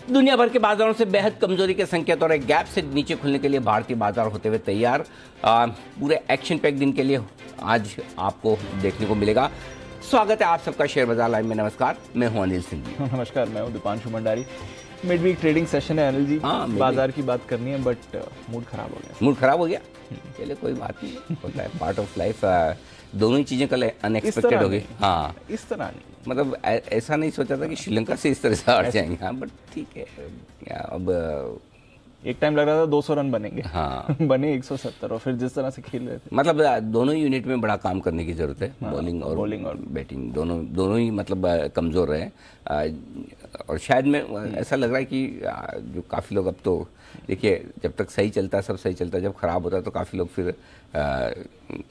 दुनिया भर के बाजारों से बेहद कमजोरी के संकेत और एक गैप से नीचे खुलने के लिए भारतीय बाजार होते हुए तैयार। पूरे एक्शन पैक दिन के लिए आज आपको देखने को मिलेगा। स्वागत है आप सबका शेयर बाजार लाइव में। नमस्कार, मैं हूं अनिल सिंह जी। नमस्कार, मैं हूं Dipanshu Bhandari. Mid week trading session है अनिल जी। बाजार की बात करनी है बट मूड खराब हो गया। मूड खराब हो गया? चलिए कोई बात नहीं, होता है, पार्ट ऑफ लाइफ। दोनों ही चीजें कल अनएक्सपेक्टेड हो गई। हाँ, इस तरह नहीं, मतलब ऐसा नहीं सोचा था कि श्रीलंका से इस तरह से हार जाएंगे। हाँ, बट ठीक है। अब एक टाइम लग रहा था 200 रन बनेंगे। हाँ बने 170 और फिर जिस तरह से खेल रहे थे, मतलब दोनों ही यूनिट में बड़ा काम करने की जरूरत है। हाँ, बॉलिंग और बैटिंग दोनों ही मतलब कमजोर रहे। और शायद में ऐसा लग रहा है कि जो काफ़ी लोग, अब तो देखिए, जब तक सही चलता है सब सही चलता है, जब खराब होता है तो काफ़ी लोग फिर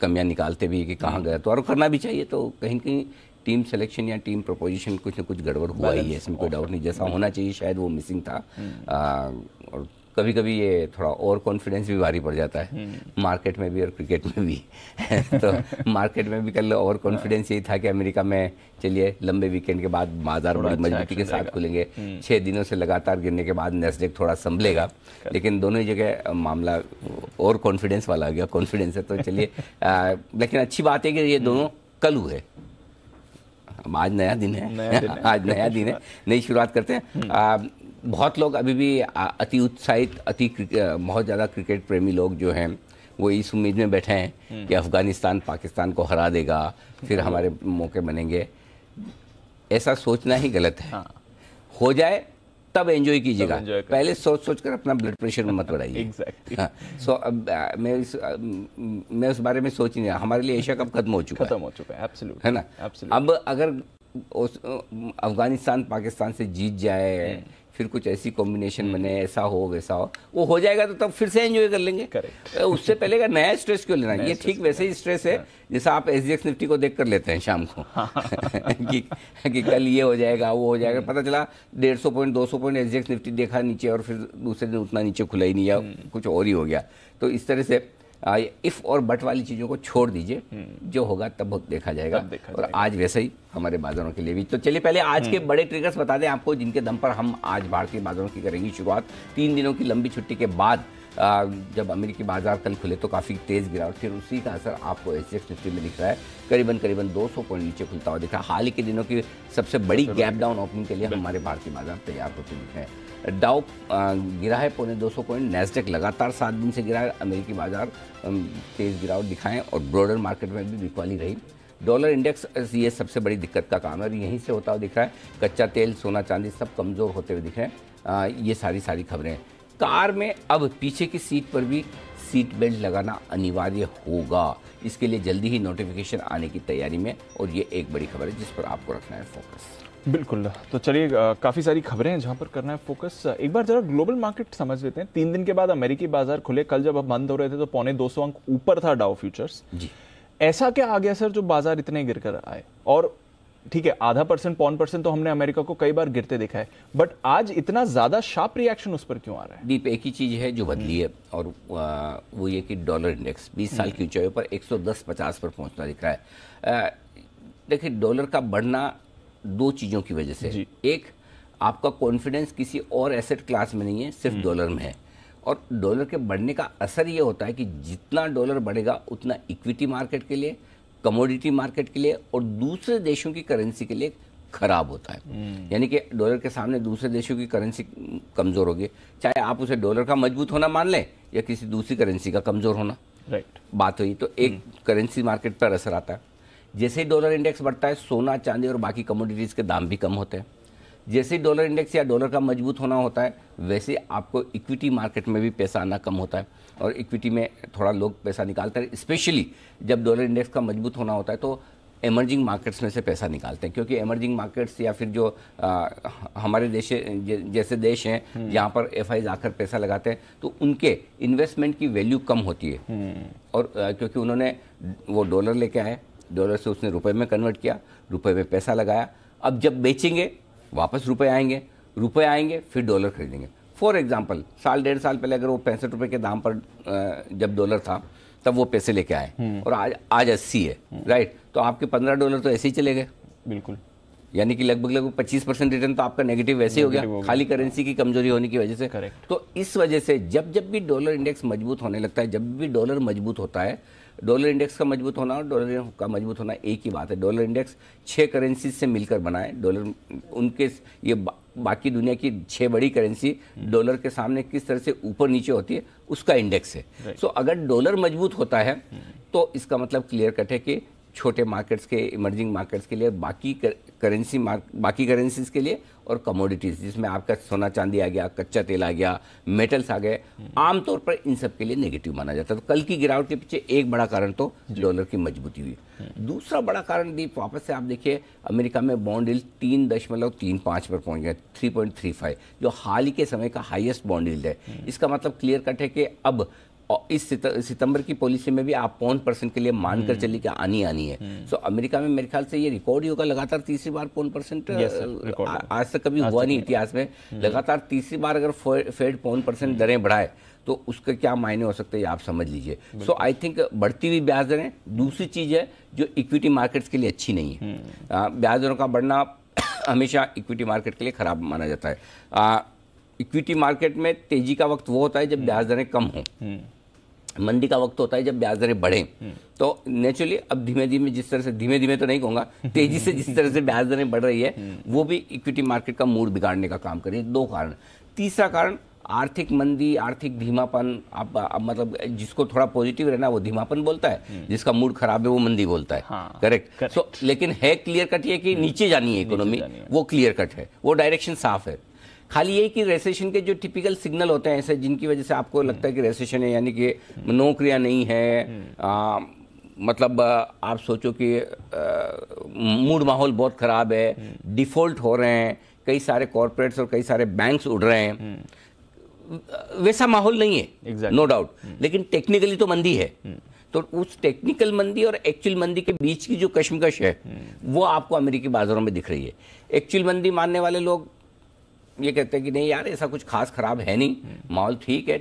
कमियां निकालते भी कि कहाँ गया। तो और करना भी चाहिए। तो कहीं कहीं टीम सिलेक्शन या टीम प्रपोजिशन कुछ न कुछ गड़बड़ हुआ ही है, इसमें कोई डाउट नहीं। जैसा होना चाहिए शायद वो मिसिंग था। और कभी कभी ये थोड़ा ओवर कॉन्फिडेंस भी भारी पड़ जाता है, मार्केट में भी और क्रिकेट में भी। तो मार्केट में भी कल ओवर कॉन्फिडेंस यही था कि अमेरिका में चलिए लंबे वीकेंड के बाद बाजार बड़ी मजबूती के साथ खुलेंगे। 6 दिनों से लगातार गिरने के बाद नेस्डेक थोड़ा संभलेगा, लेकिन दोनों ही जगह मामला ओवर कॉन्फिडेंस वाला आ गया। कॉन्फिडेंस है तो चलिए, लेकिन अच्छी बात है कि ये दोनों कल हुए। आज नया दिन है, आज नया दिन है, नई शुरुआत करते हैं। बहुत लोग अभी भी अति उत्साहित, बहुत ज़्यादा क्रिकेट प्रेमी लोग जो हैं वो इस उम्मीद में बैठे हैं कि अफगानिस्तान पाकिस्तान को हरा देगा, फिर हमारे मौके बनेंगे। ऐसा सोचना ही गलत है। हाँ। हो जाए तब एंजॉय कीजिएगा, पहले सोच कर अपना ब्लड प्रेशर मत बढ़ाइए। एग्जैक्टली। हाँ, अब मैं उस बारे में सोच नहीं रहा। हमारे लिए एशिया कप खत्म हो चुका है, एब्सोल्युट, है ना। अब अगर अफगानिस्तान पाकिस्तान से जीत जाए, फिर कुछ ऐसी कॉम्बिनेशन बने, ऐसा हो वैसा हो, वो हो जाएगा तो तब फिर से एंजॉय कर लेंगे। करेक्ट। उससे पहले का नया स्ट्रेस क्यों लेना? ये ठीक वैसे ही स्ट्रेस है जैसा आप SGX निफ्टी को देख कर लेते हैं शाम को। कि कल ये हो जाएगा, वो हो जाएगा। पता चला 150 पॉइंट 200 पॉइंट SGX निफ्टी देखा नीचे और फिर दूसरे दिन उतना नीचे खुला ही नहीं, या कुछ और ही हो गया। तो इस तरह से इफ और बट वाली चीज़ों को छोड़ दीजिए, जो होगा तब देखा जाएगा। और आज वैसे ही हमारे बाजारों के लिए भी। तो चलिए पहले आज के बड़े ट्रिगर्स बता दें आपको, जिनके दम पर हम आज भारतीय बाजारों की करेंगे शुरुआत। 3 दिनों की लंबी छुट्टी के बाद जब अमेरिकी बाजार कल खुले तो काफ़ी तेज़ गिरावट, फिर उसी का असर आपको SGX निफ्टी में दिख रहा है। करीबन 200 पॉइंट नीचे खुलता हुआ दिख रहा है। हाल ही के दिनों की सबसे बड़ी गैप डाउन ओपनिंग के लिए हमारे भारतीय बाजार तैयार होते दिख रहे हैं। डाउ गिरा है 250 पॉइंट, नेस्डेक लगातार 7 दिन से गिरा है। अमेरिकी बाजार तेज़ गिरावट दिखाएं और ब्रॉडर मार्केट में भी बिकवाली रही। डॉलर इंडेक्स, ये सबसे बड़ी दिक्कत का काम है, यहीं से होता हुआ दिख रहा है। कच्चा तेल, सोना चांदी सब कमज़ोर होते हुए दिख रहे हैं। ये सारी खबरें। कार में अब पीछे की सीट पर भी सीट बेल्ट लगाना अनिवार्य होगा। इसके लिए जल्दी ही नोटिफिकेशन आने की तैयारी में, और ये एक बड़ी खबर है जिस पर आपको रखना है फोकस। बिल्कुल। तो चलिए, काफ़ी सारी खबरें हैं जहां पर करना है फोकस। एक बार जरा ग्लोबल मार्केट समझ लेते हैं। 3 दिन के बाद अमेरिकी बाजार खुले। कल जब अब बंद हो रहे थे तो 250 अंक ऊपर था डाउ फ्यूचर्स जी। ऐसा क्या आ गया सर जो बाजार इतने गिर कर आए? और ठीक है, 0.5% 1% तो हमने अमेरिका को कई बार गिरते देखा है, बट आज इतना ज्यादा शार्प रिएक्शन उस पर क्यों आ रहा है? दीप, एक ही चीज है जो बदली है, और वो ये कि डॉलर इंडेक्स 20 साल की ऊंचाई पर 110.50 पर पहुंचना दिख रहा है। देखिए, डॉलर का बढ़ना 2 चीज़ों की वजह से। एक, आपका कॉन्फिडेंस किसी और एसेट क्लास में नहीं है, सिर्फ डॉलर में है। और डॉलर के बढ़ने का असर ये होता है कि जितना डॉलर बढ़ेगा उतना इक्विटी मार्केट के लिए, कमोडिटी मार्केट के लिए और दूसरे देशों की करेंसी के लिए खराब होता है। यानी कि डॉलर के सामने दूसरे देशों की करेंसी कमज़ोर होगी, चाहे आप उसे डॉलर का मजबूत होना मान लें या किसी दूसरी करेंसी का कमज़ोर होना। राइट, बात हुई। तो एक करेंसी मार्केट पर असर आता है। जैसे ही डॉलर इंडेक्स बढ़ता है, सोना चांदी और बाकी कमोडिटीज़ के दाम भी कम होते हैं। जैसे ही डॉलर इंडेक्स या डॉलर का मजबूत होना होता है, वैसे आपको इक्विटी मार्केट में भी पैसा आना कम होता है, और इक्विटी में थोड़ा लोग पैसा निकालते हैं। स्पेशली जब डॉलर इंडेक्स का मजबूत होना होता है तो एमर्जिंग मार्केट्स में से पैसा निकालते हैं, क्योंकि एमर्जिंग मार्केट्स या फिर जो हमारे देश जैसे देश हैं जहाँ पर FIs आकर पैसा लगाते हैं, तो उनके इन्वेस्टमेंट की वैल्यू कम होती है। और क्योंकि उन्होंने वो डॉलर लेके आए, डॉलर से उसने रुपए में कन्वर्ट किया, रुपए में पैसा लगाया। अब जब बेचेंगे वापस रुपए आएंगे, फिर डॉलर खरीदेंगे। फॉर एग्जांपल, 1.5 साल पहले अगर वो 65 रुपए के दाम पर जब डॉलर था तब वो पैसे लेके आए, और आज 80 है। राइट, तो आपके $15 तो ऐसे ही चले गए। बिल्कुल, यानी कि लगभग 25% रिटर्न तो आपका नेगेटिव वैसे ही हो गया, खाली करेंसी की कमजोरी होने की वजह से। तो इस वजह से जब जब भी डॉलर इंडेक्स मजबूत होने लगता है, जब भी डॉलर मजबूत होता है, डॉलर इंडेक्स का मजबूत होना और डॉलर का मजबूत होना एक ही बात है। डॉलर इंडेक्स 6 करेंसी से मिलकर बना है। डॉलर उनके ये बाकी दुनिया की 6 बड़ी करेंसी डॉलर के सामने किस तरह से ऊपर नीचे होती है उसका इंडेक्स है। सो अगर डॉलर मजबूत होता है तो इसका मतलब क्लियर कट है कि छोटे मार्केट्स के, इमर्जिंग मार्केट्स के लिए, बाकी करेंसीज के लिए और कमोडिटीज जिसमें आपका सोना चांदी आ गया, कच्चा तेल आ गया, मेटल्स आ गए, आमतौर पर इन सब के लिए नेगेटिव माना जाता है। तो कल की गिरावट के पीछे एक बड़ा कारण तो डॉलर की मजबूती हुई। दूसरा बड़ा कारण दीप, वापस से आप देखिए अमेरिका में बॉन्ड यील्ड 3.35 पर पहुंच गया, 3.35, जो हाल ही के समय का हाईएस्ट बॉन्ड यील्ड है। इसका मतलब क्लियर कट है कि अब और इस सितंबर की पॉलिसी में भी आप 0.1% के लिए मानकर चलिए कि आनी है। सो अमेरिका में मेरे ख्याल से ये रिकॉर्ड ही होगा, लगातार तीसरी बार 0.1% आज तक कभी हुआ नहीं इतिहास में। लगातार तीसरी बार अगर फेड 0.1% दरें बढ़ाए तो उसके क्या मायने हो सकते हैं आप समझ लीजिए। सो आई थिंक बढ़ती हुई ब्याज दरें दूसरी चीज है जो इक्विटी मार्केट्स के लिए अच्छी नहीं है। ब्याज दरों का बढ़ना हमेशा इक्विटी मार्केट के लिए खराब माना जाता है। इक्विटी मार्केट में तेजी का वक्त वो होता है जब ब्याज दरें कम हों, मंदी का वक्त होता है जब ब्याज दरें बढ़ें। तो नेचुरली अब धीमे धीमे जिस तरह से, धीमे धीमे तो नहीं कहूँगा, तेजी से जिस तरह से ब्याज दरें बढ़ रही है वो भी इक्विटी मार्केट का मूड बिगाड़ने का काम कर रही है। 2 कारण। तीसरा कारण आर्थिक मंदी, आर्थिक धीमापन। आप मतलब जिसको थोड़ा पॉजिटिव रहना वो धीमापन बोलता है, जिसका मूड खराब है वो मंदी बोलता है। करेक्ट। सो लेकिन है क्लियर कट ये कि नीचे जानी है इकोनॉमी, वो क्लियर कट है, वो डायरेक्शन साफ है। खाली ये कि रेसेशन के जो टिपिकल सिग्नल होते हैं ऐसे जिनकी वजह से आपको लगता है कि रेसेशन है, यानी कि नौकरियां नहीं है, मतलब आप सोचो कि मूड माहौल बहुत खराब है, डिफॉल्ट हो रहे हैं, कई सारे कॉर्पोरेट्स और कई सारे बैंक्स उड़ रहे हैं, वैसा माहौल नहीं है, नो डाउट। लेकिन टेक्निकली तो मंदी है। तो उस टेक्निकल मंदी और एक्चुअल मंदी के बीच की जो कशमकश है वो आपको अमेरिकी बाजारों में दिख रही है। एक्चुअल मंदी मानने वाले लोग ये कहते हैं कि नहीं यार ऐसा कुछ खास खराब है नहीं, माहौल ठीक है,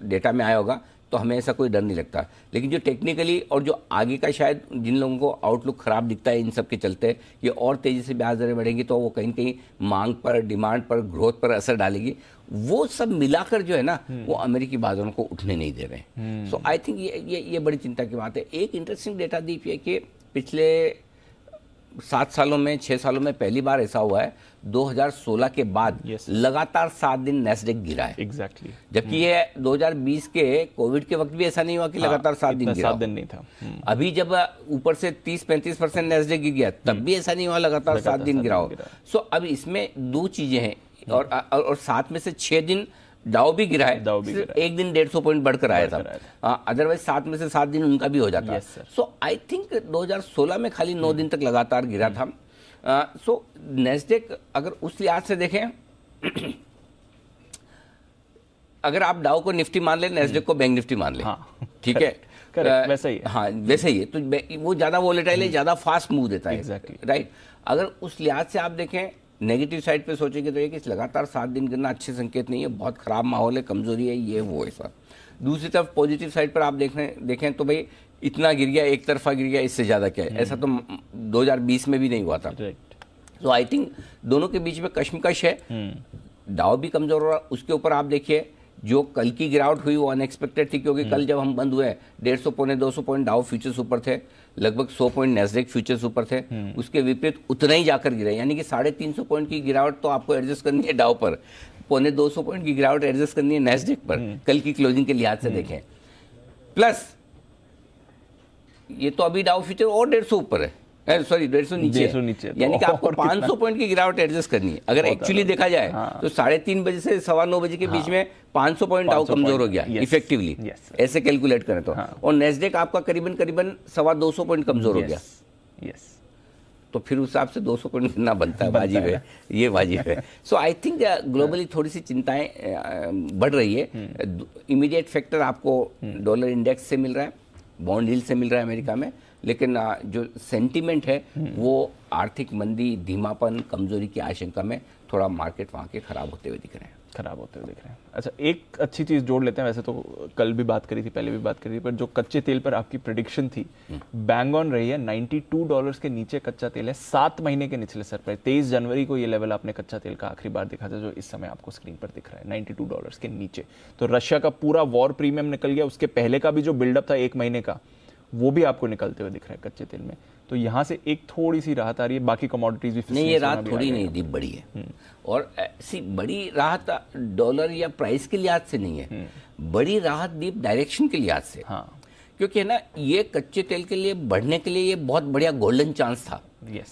डेटा में आया होगा तो हमें ऐसा कोई डर नहीं लगता। लेकिन जो टेक्निकली और जो आगे का शायद जिन लोगों को आउटलुक खराब दिखता है इन सब के चलते ये और तेजी से ब्याज दरें बढ़ेंगी तो वो कहीं न कहीं मांग पर, डिमांड पर, ग्रोथ पर असर डालेगी। वो सब मिलाकर जो है ना वो अमेरिकी बाजारों को उठने नहीं दे रहे हैं। सो आई थिंक ये बड़ी चिंता की बात है। एक इंटरेस्टिंग डेटा दीप है कि पिछले 7 सालों में, 6 सालों में पहली बार ऐसा हुआ है 2016 के बाद लगातार 7 दिन नैस्डैक गिरा है। एग्जैक्टली। जबकि ये 2020 के कोविड के वक्त भी ऐसा नहीं हुआ कि लगातार 7 दिन गिरा। 7 दिन नहीं था। अभी जब ऊपर से 30-35% नैस्डैक गिर गया तब भी ऐसा नहीं हुआ लगातार 7 दिन गिरा हो। सो अब इसमें 2 चीजें हैं और 7 में से 6 दिन डाउ भी गिरा है, सिर्फ एक दिन 150 पॉइंट बढ़कर आया था। अदरवाइज 7 में से 7 दिन उनका भी हो जाता है। सो आई थिंक 2016 में खाली 9 दिन तक लगातार गिरा था। सो नैस्डैक अगर उस लिहाज से देखें अगर आप डाउ को निफ्टी मान लें, नैस्डैक को बैंक निफ्टी मान लें, ठीक है, वैसा ही है। हाँ वैसे ही है। तो वो ज्यादा वोलेटाइल है, ज्यादा फास्ट मूव देता है, राइट। अगर उस लिहाज से आप देखें नेगेटिव साइड पे सोचेंगे तो ये कि लगातार 7 दिन गिरना अच्छे संकेत नहीं है, बहुत खराब माहौल है, कमजोरी है, ये वो ऐसा। दूसरी तरफ पॉजिटिव साइड पर आप देखें तो भाई इतना गिर गया, एक तरफा गिर गया, इससे ज्यादा क्या है, ऐसा तो 2020 में भी नहीं हुआ था। तो आई थिंक दोनों के बीच में कशमकश है। डाउ भी कमजोर हो रहा, उसके ऊपर आप देखिए जो कल की गिरावट हुई वो अनएक्सपेक्टेड थी, क्योंकि कल जब हम बंद हुए 150-200 पॉइंट डाउ फ्यूचर्स ऊपर थे, लगभग 100 पॉइंट नैस्डैक फ्यूचर्स ऊपर थे। उसके विपरीत उतना ही जाकर गिरे, यानी कि 350 पॉइंट की गिरावट तो आपको एडजस्ट करनी है डाउ पर, 250 पॉइंट की गिरावट एडजस्ट करनी है नैस्डैक पर, कल की क्लोजिंग के लिहाज से देखें। प्लस ये तो अभी डाउ फ्यूचर और 150 ऊपर है, सॉरी 150 नीचे, यानी कि आपको 500 पॉइंट की गिरावट एडजस्ट करनी है। अगर एक्चुअली देखा जाए तो 3:30 बजे से 9:15 बजे के बीच में 500 पॉइंट डाउ कमजोर हो गया इफेक्टिवली, ऐसे कैलकुलेट करें तो। और नैस्डैक आपका करीबन 250 पॉइंट कमजोर हो गया। तो फिर उस हिसाब से 200 पॉइंट कितना बनता है, वाजिब है, ये वाजिब है। सो आई थिंक ग्लोबली थोड़ी सी चिंताएं बढ़ रही है। इमीडिएट फैक्टर आपको डॉलर इंडेक्स से मिल रहा है, बॉन्ड यील्ड से मिल रहा है अमेरिका में, लेकिन जो सेंटीमेंट है वो आर्थिक मंदी, धीमापन, कमजोरी की आशंका में थोड़ा मार्केट वहाँ के खराब होते हुए दिख रहे हैं। खराब होते हुए दिख रहे हैं। अच्छा, एक अच्छी चीज जोड़ लेते हैं, वैसे तो कल भी बात करी थी, पहले भी बात करी थी, पर जो कच्चे तेल पर आपकी प्रेडिक्शन थी बैंग ऑन रही है। $92 के नीचे कच्चा तेल है, 7 महीने के निचले स्तर पर। 23 जनवरी को ये लेवल आपने कच्चा तेल का आखिरी बार दिखा था, जो इस समय आपको स्क्रीन पर दिख रहा है $92 के नीचे। तो रशिया का पूरा वॉर प्रीमियम निकल गया, उसके पहले का भी जो बिल्डअप था 1 महीने का, वो भी आपको निकलते हुए दिख रहा है कच्चे तेल में। तो यहाँ से एक थोड़ी सी राहत आ रही है, बाकी कमोडिटीज भी नहीं, ये राहत थोड़ी नहीं दी, बड़ी है। और ऐसी बड़ी राहत डॉलर या प्राइस के लिहाज से नहीं है, बड़ी राहत दी डायरेक्शन के लिहाज से। हाँ, क्योंकि है ना, ये कच्चे तेल के लिए बढ़ने के लिए ये बहुत बढ़िया गोल्डन चांस था।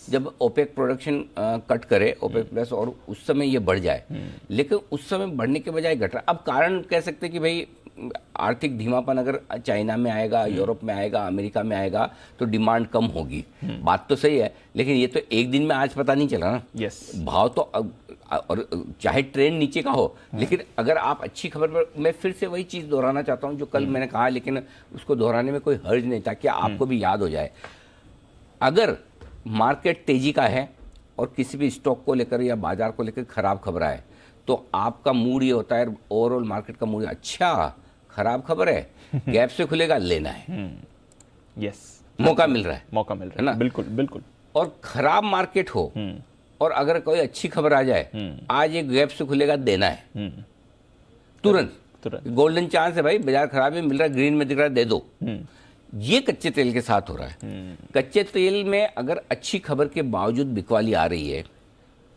जब ओपेक प्रोडक्शन कट करे, ओपेक प्लस, और उस समय ये बढ़ जाए। लेकिन उस समय बढ़ने के बजाय घट रहा। अब कारण कह सकते हैं कि भाई आर्थिक धीमापन अगर चाइना में आएगा, यूरोप में आएगा, अमेरिका में आएगा, तो डिमांड कम होगी। बात तो सही है, लेकिन ये तो एक दिन में आज पता नहीं चला ना। भाव तो और चाहे ट्रेंड नीचे का हो, लेकिन अगर आप अच्छी खबर पर, मैं फिर से वही चीज दोहराना चाहता हूं जो कल मैंने कहा, लेकिन उसको दोहराने में कोई हर्ज नहीं, ताकि आपको भी याद हो जाए। अगर मार्केट तेजी का है और किसी भी स्टॉक को लेकर या बाजार को लेकर खराब खबर आए, तो आपका मूड ये होता है, ओवरऑल मार्केट का मूड, अच्छा खराब खबर है, गैप से खुलेगा, लेना है। मौका मिल रहा है ना, बिल्कुल बिल्कुल। और खराब मार्केट हो और अगर कोई अच्छी खबर आ जाए, आज एक गैप से खुलेगा, देना है तुरंत। गोल्डन चांस है भाई, बाजार खराब है, मिल रहा है, ग्रीन में दिख रहा है, दे दो। ये कच्चे तेल के साथ हो रहा है। कच्चे तेल में अगर अच्छी खबर के बावजूद बिकवाली आ रही है,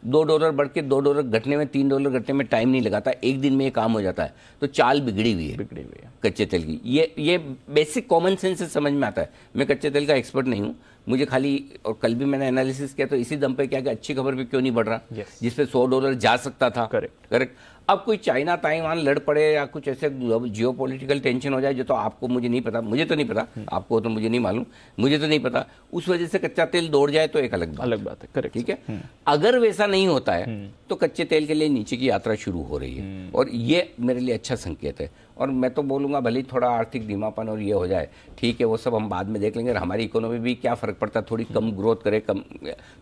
$2 बढ़ के $2 घटने में, $3 घटने में टाइम नहीं लगाता, एक दिन में ये काम हो जाता है। तो चाल बिगड़ी हुई है कच्चे तेल की। ये बेसिक कॉमन सेंस से समझ में आता है। मैं कच्चे तेल का एक्सपर्ट नहीं हूँ, मुझे खाली, और कल भी मैंने एनालिसिस किया तो इसी दम पे क्या कि अच्छी खबर भी क्यों नहीं बढ़ रहा, जिसपे $100 जा सकता था। करेक्ट। अब कोई चाइना ताइवान लड़ पड़े या कुछ ऐसे जियोपॉलिटिकल टेंशन हो जाए, जो तो आपको, मुझे नहीं पता, मुझे तो नहीं पता, आपको तो मुझे नहीं मालूम, मुझे तो नहीं पता, उस वजह से कच्चा तेल दौड़ जाए तो एक अलग बात है। करेक्ट, ठीक है। अगर वैसा नहीं होता है तो कच्चे तेल के लिए नीचे की यात्रा शुरू हो रही है, और ये मेरे लिए अच्छा संकेत है। और मैं तो बोलूंगा, भले ही थोड़ा आर्थिक धीमापन और ये हो जाए, ठीक है, वो सब हम बाद में देख लेंगे। हमारी इकोनॉमी भी क्या फर्क पड़ता है, थोड़ी कम ग्रोथ करे, कम,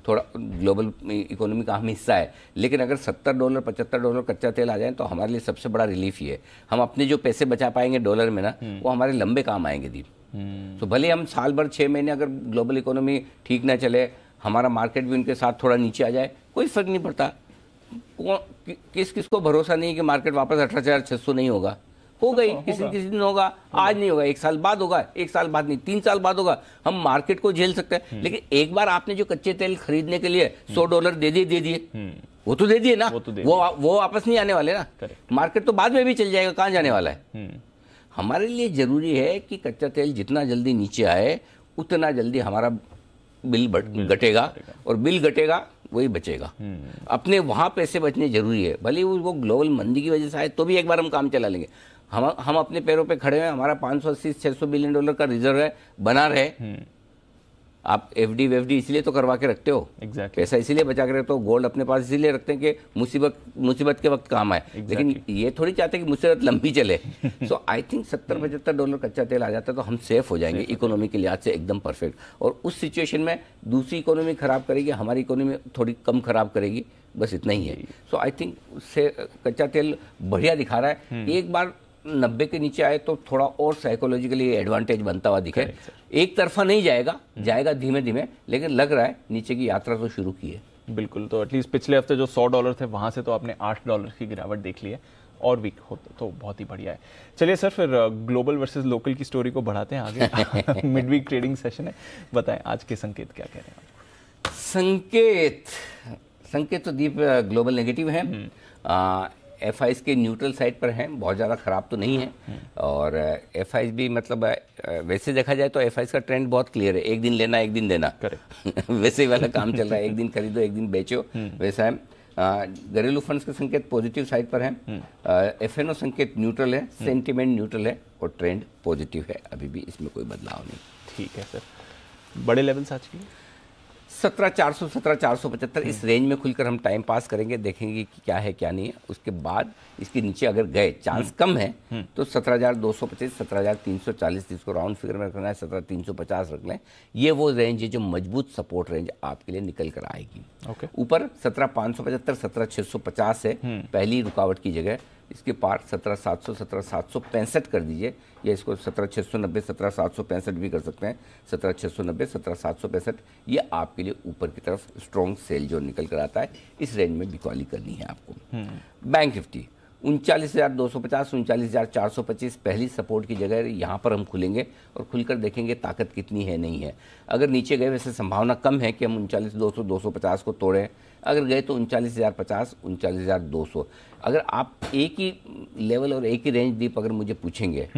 थोड़ा ग्लोबल इकोनॉमी का हम हिस्सा है, लेकिन अगर $70 $75 कच्चा तेल आ जाए तो हमारे लिए सबसे बड़ा रिलीफ ये है। हम अपने जो पैसे बचा पाएंगे डॉलर में ना, वो हमारे लंबे काम आएंगे दीप। तो भले हम साल भर 6 महीने अगर ग्लोबल इकोनॉमी ठीक ना चले, हमारा मार्केट भी उनके साथ थोड़ा नीचे आ जाए, कोई फर्क नहीं पड़ता। किस को भरोसा नहीं कि मार्केट वापस 18,600 नहीं होगा, हो गई, किसी दिन होगा, आज नहीं होगा, 1 साल बाद होगा, 1 साल बाद नहीं, 3 साल बाद होगा। हम मार्केट को झेल सकते हैं, लेकिन एक बार आपने जो कच्चे तेल खरीदने के लिए $100 दे दिए, वो तो दे दिए ना, वो वापस नहीं आने वाले ना। मार्केट तो बाद में भी चल जाएगा, कहाँ जाने वाला है। हमारे लिए जरूरी है कि कच्चा तेल जितना जल्दी नीचे आए, उतना जल्दी हमारा बिल घटेगा, और बिल घटेगा वही बचेगा। अपने वहां पैसे बचने जरूरी है, भले वो ग्लोबल मंदी की वजह से आए तो भी एक बार हम काम चला लेंगे। हम अपने पैरों पे खड़े हैं, हमारा $580-600 बिलियन का रिजर्व है, बना रहे। आप एफडी वेफडी इसलिए तो करवा के रखते हो, पैसा इसीलिए बचा के रखते हो, गोल्ड अपने पास इसीलिए रखते हैं कि मुसीबत के वक्त काम आए। लेकिन ये थोड़ी चाहते कि मुसीबत लंबी चले। सो आई थिंक $70-75 कच्चा तेल आ जाता है तो हम सेफ हो जाएंगे इकोनॉमी के लिहाज से, एकदम परफेक्ट। और उस सिचुएशन में दूसरी इकोनॉमी खराब करेगी, हमारी इकोनॉमी थोड़ी कम खराब करेगी, बस इतना ही है। सो आई थिंक उससे कच्चा तेल बढ़िया दिखा रहा है। एक बार 90 के नीचे आए तो थोड़ा और साइकोलॉजिकली एडवांटेज बनता हुआ दिखे। एक तरफा नहीं जाएगा धीमे धीमे, लेकिन लग रहा है नीचे की यात्रा तो शुरू की है। बिल्कुल। तो एटलीस्ट पिछले हफ्ते जो $100 थे, वहां से तो आपने $8 की गिरावट देख ली है, और वीक हो तो बहुत ही बढ़िया है। चलिए सर, फिर ग्लोबल वर्सेस लोकल की स्टोरी को बढ़ाते हैं आगे। मिड वीक ट्रेडिंग सेशन है, बताएं आज के संकेत क्या कह रहे हैं आप? संकेत तो दीप ग्लोबल नेगेटिव है। एफआईज के न्यूट्रल साइड पर हैं, बहुत ज़्यादा ख़राब तो नहीं है। और एफआईज भी, मतलब वैसे देखा जाए तो एफआईज का ट्रेंड बहुत क्लियर है, एक दिन लेना एक दिन देना। वैसे ही वाला काम चल रहा है, एक दिन खरीदो एक दिन बेचो, वैसा है। घरेलू फंड्स के संकेत पॉजिटिव साइड पर हैं। एफएनओ संकेत न्यूट्रल है, सेंटिमेंट न्यूट्रल है, और ट्रेंड पॉजिटिव है, अभी भी इसमें कोई बदलाव नहीं। ठीक है सर। बड़े लेवल्स आज की 17,400 17,475 इस रेंज में खुलकर हम टाइम पास करेंगे, देखेंगे कि क्या है क्या नहीं है। उसके बाद इसके नीचे अगर गए, चांस कम है तो 17,225 17,340 जिसको राउंड फिगर में रखना है 17,350 रख लें। ये वो रेंज है जो मजबूत सपोर्ट रेंज आपके लिए निकल कर आएगी। ऊपर 17,575 17,650 है पहली रुकावट की जगह, इसके पार 17,700 17,765 कर दीजिए, या इसको 17,690 17,765 भी कर सकते हैं। 17,690 17,765 ये आपके लिए ऊपर की तरफ स्ट्रॉन्ग सेल जो निकल कर आता है, इस रेंज में बिकॉली करनी है आपको। बैंक निफ्टी 39,250 39,425 पहली सपोर्ट की जगह, यहाँ पर हम खुलेंगे और खुलकर देखेंगे ताकत कितनी है नहीं है। अगर नीचे गए, वैसे संभावना कम है कि हम 39,200 250 को तोड़ें। अगर गए तो 39,050 39,200। अगर आप एक ही लेवल और एक ही रेंज दीप अगर मुझे पूछेंगे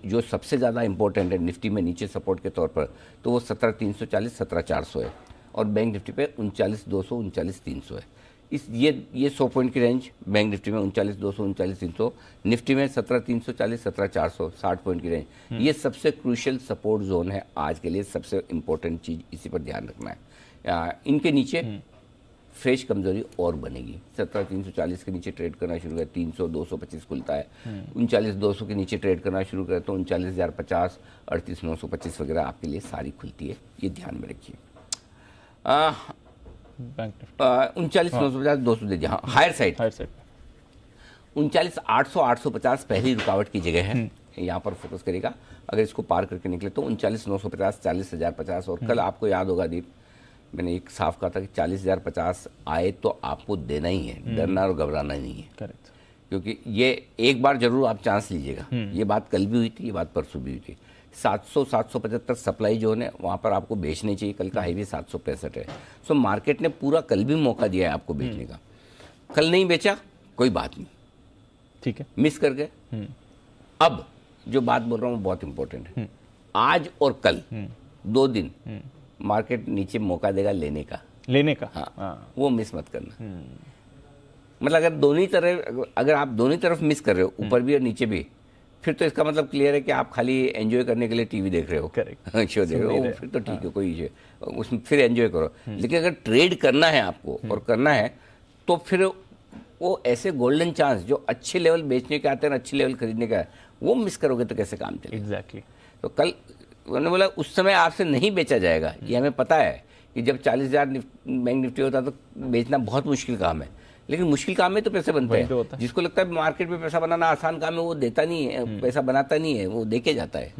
जो सबसे ज़्यादा इंपॉर्टेंट है निफ्टी में नीचे सपोर्ट के तौर पर, तो वो 17,340 17,400 है, और बैंक निफ्टी पे 39,200 39,300 है। ये 100 पॉइंट की रेंज बैंक निफ्टी में 39,200 39,300, निफ्टी में 17,340 17,400 60 पॉइंट की रेंज। ये सबसे क्रूशियल सपोर्ट जोन है आज के लिए, सबसे इंपॉर्टेंट चीज़ इसी पर ध्यान रखना है। इनके नीचे फ्रेश कमजोरी और बनेगी। 17,340 के नीचे ट्रेड करना शुरू करें 300 225 खुलता है। 39,200 के नीचे ट्रेड करना शुरू करें तो 39,050 38,925 वगैरह आपके लिए सारी खुलती है, ये ध्यान में रखिए। 39,950 200 दे दिया, हाँ हायर साइड 39,800 850 पहली रुकावट की जगह है, यहाँ पर फोकस करेगा। अगर इसको पार करके निकले तो 39,950 40,050। और कल आपको याद होगा दीप, मैंने एक साफ कहा था कि 40,050 आए तो आपको देना ही है, डरना और घबराना नहीं है। करेक्ट, क्योंकि ये एक बार जरूर आप चांस लीजिएगा। ये बात कल भी हुई थी, ये बात परसों भी हुई थी। 700 775 सप्लाई जोन है, वहाँ पर आपको बेचने चाहिए। कल का हाईवे 765 है। सो मार्केट ने पूरा कल भी मौका दिया है आपको बेचने का। कल नहीं बेचा कोई बात नहीं, ठीक है, मिस कर गए। अब जो बात बोल रहा हूँ बहुत इंपॉर्टेंट है, आज और कल 2 दिन मार्केट नीचे मौका देगा लेने का। हाँ, वो मिस मत करना। मतलब अगर दोनों तरफ, अगर आप दोनों तरफ मिस कर रहे हो, ऊपर भी और नीचे भी, फिर तो इसका मतलब क्लियर है कि आप खाली एंजॉय करने के लिए टीवी देख रहे हो, करेक्ट, शो देख रहे हो, फिर तो ठीक है, कोई इशू उसमें, फिर एंजॉय करो। लेकिन अगर ट्रेड करना है आपको और करना है, तो फिर वो ऐसे गोल्डन चांस जो अच्छे लेवल बेचने के आते हैं, अच्छे लेवल खरीदने का है, वो मिस करोगे तो कैसे काम चलेगा। एग्जैक्टली। तो कल उन्होंने बोला उस समय आपसे नहीं बेचा जाएगा, ये हमें पता है कि जब 40,000 बैंक निफ्टी होता है तो बेचना बहुत मुश्किल काम है। लेकिन मुश्किल काम में तो पैसे बनते हैं। जिसको लगता है मार्केट में पैसा बनाना आसान काम है, वो देता नहीं है, पैसा बनाता नहीं है, वो देके जाता है।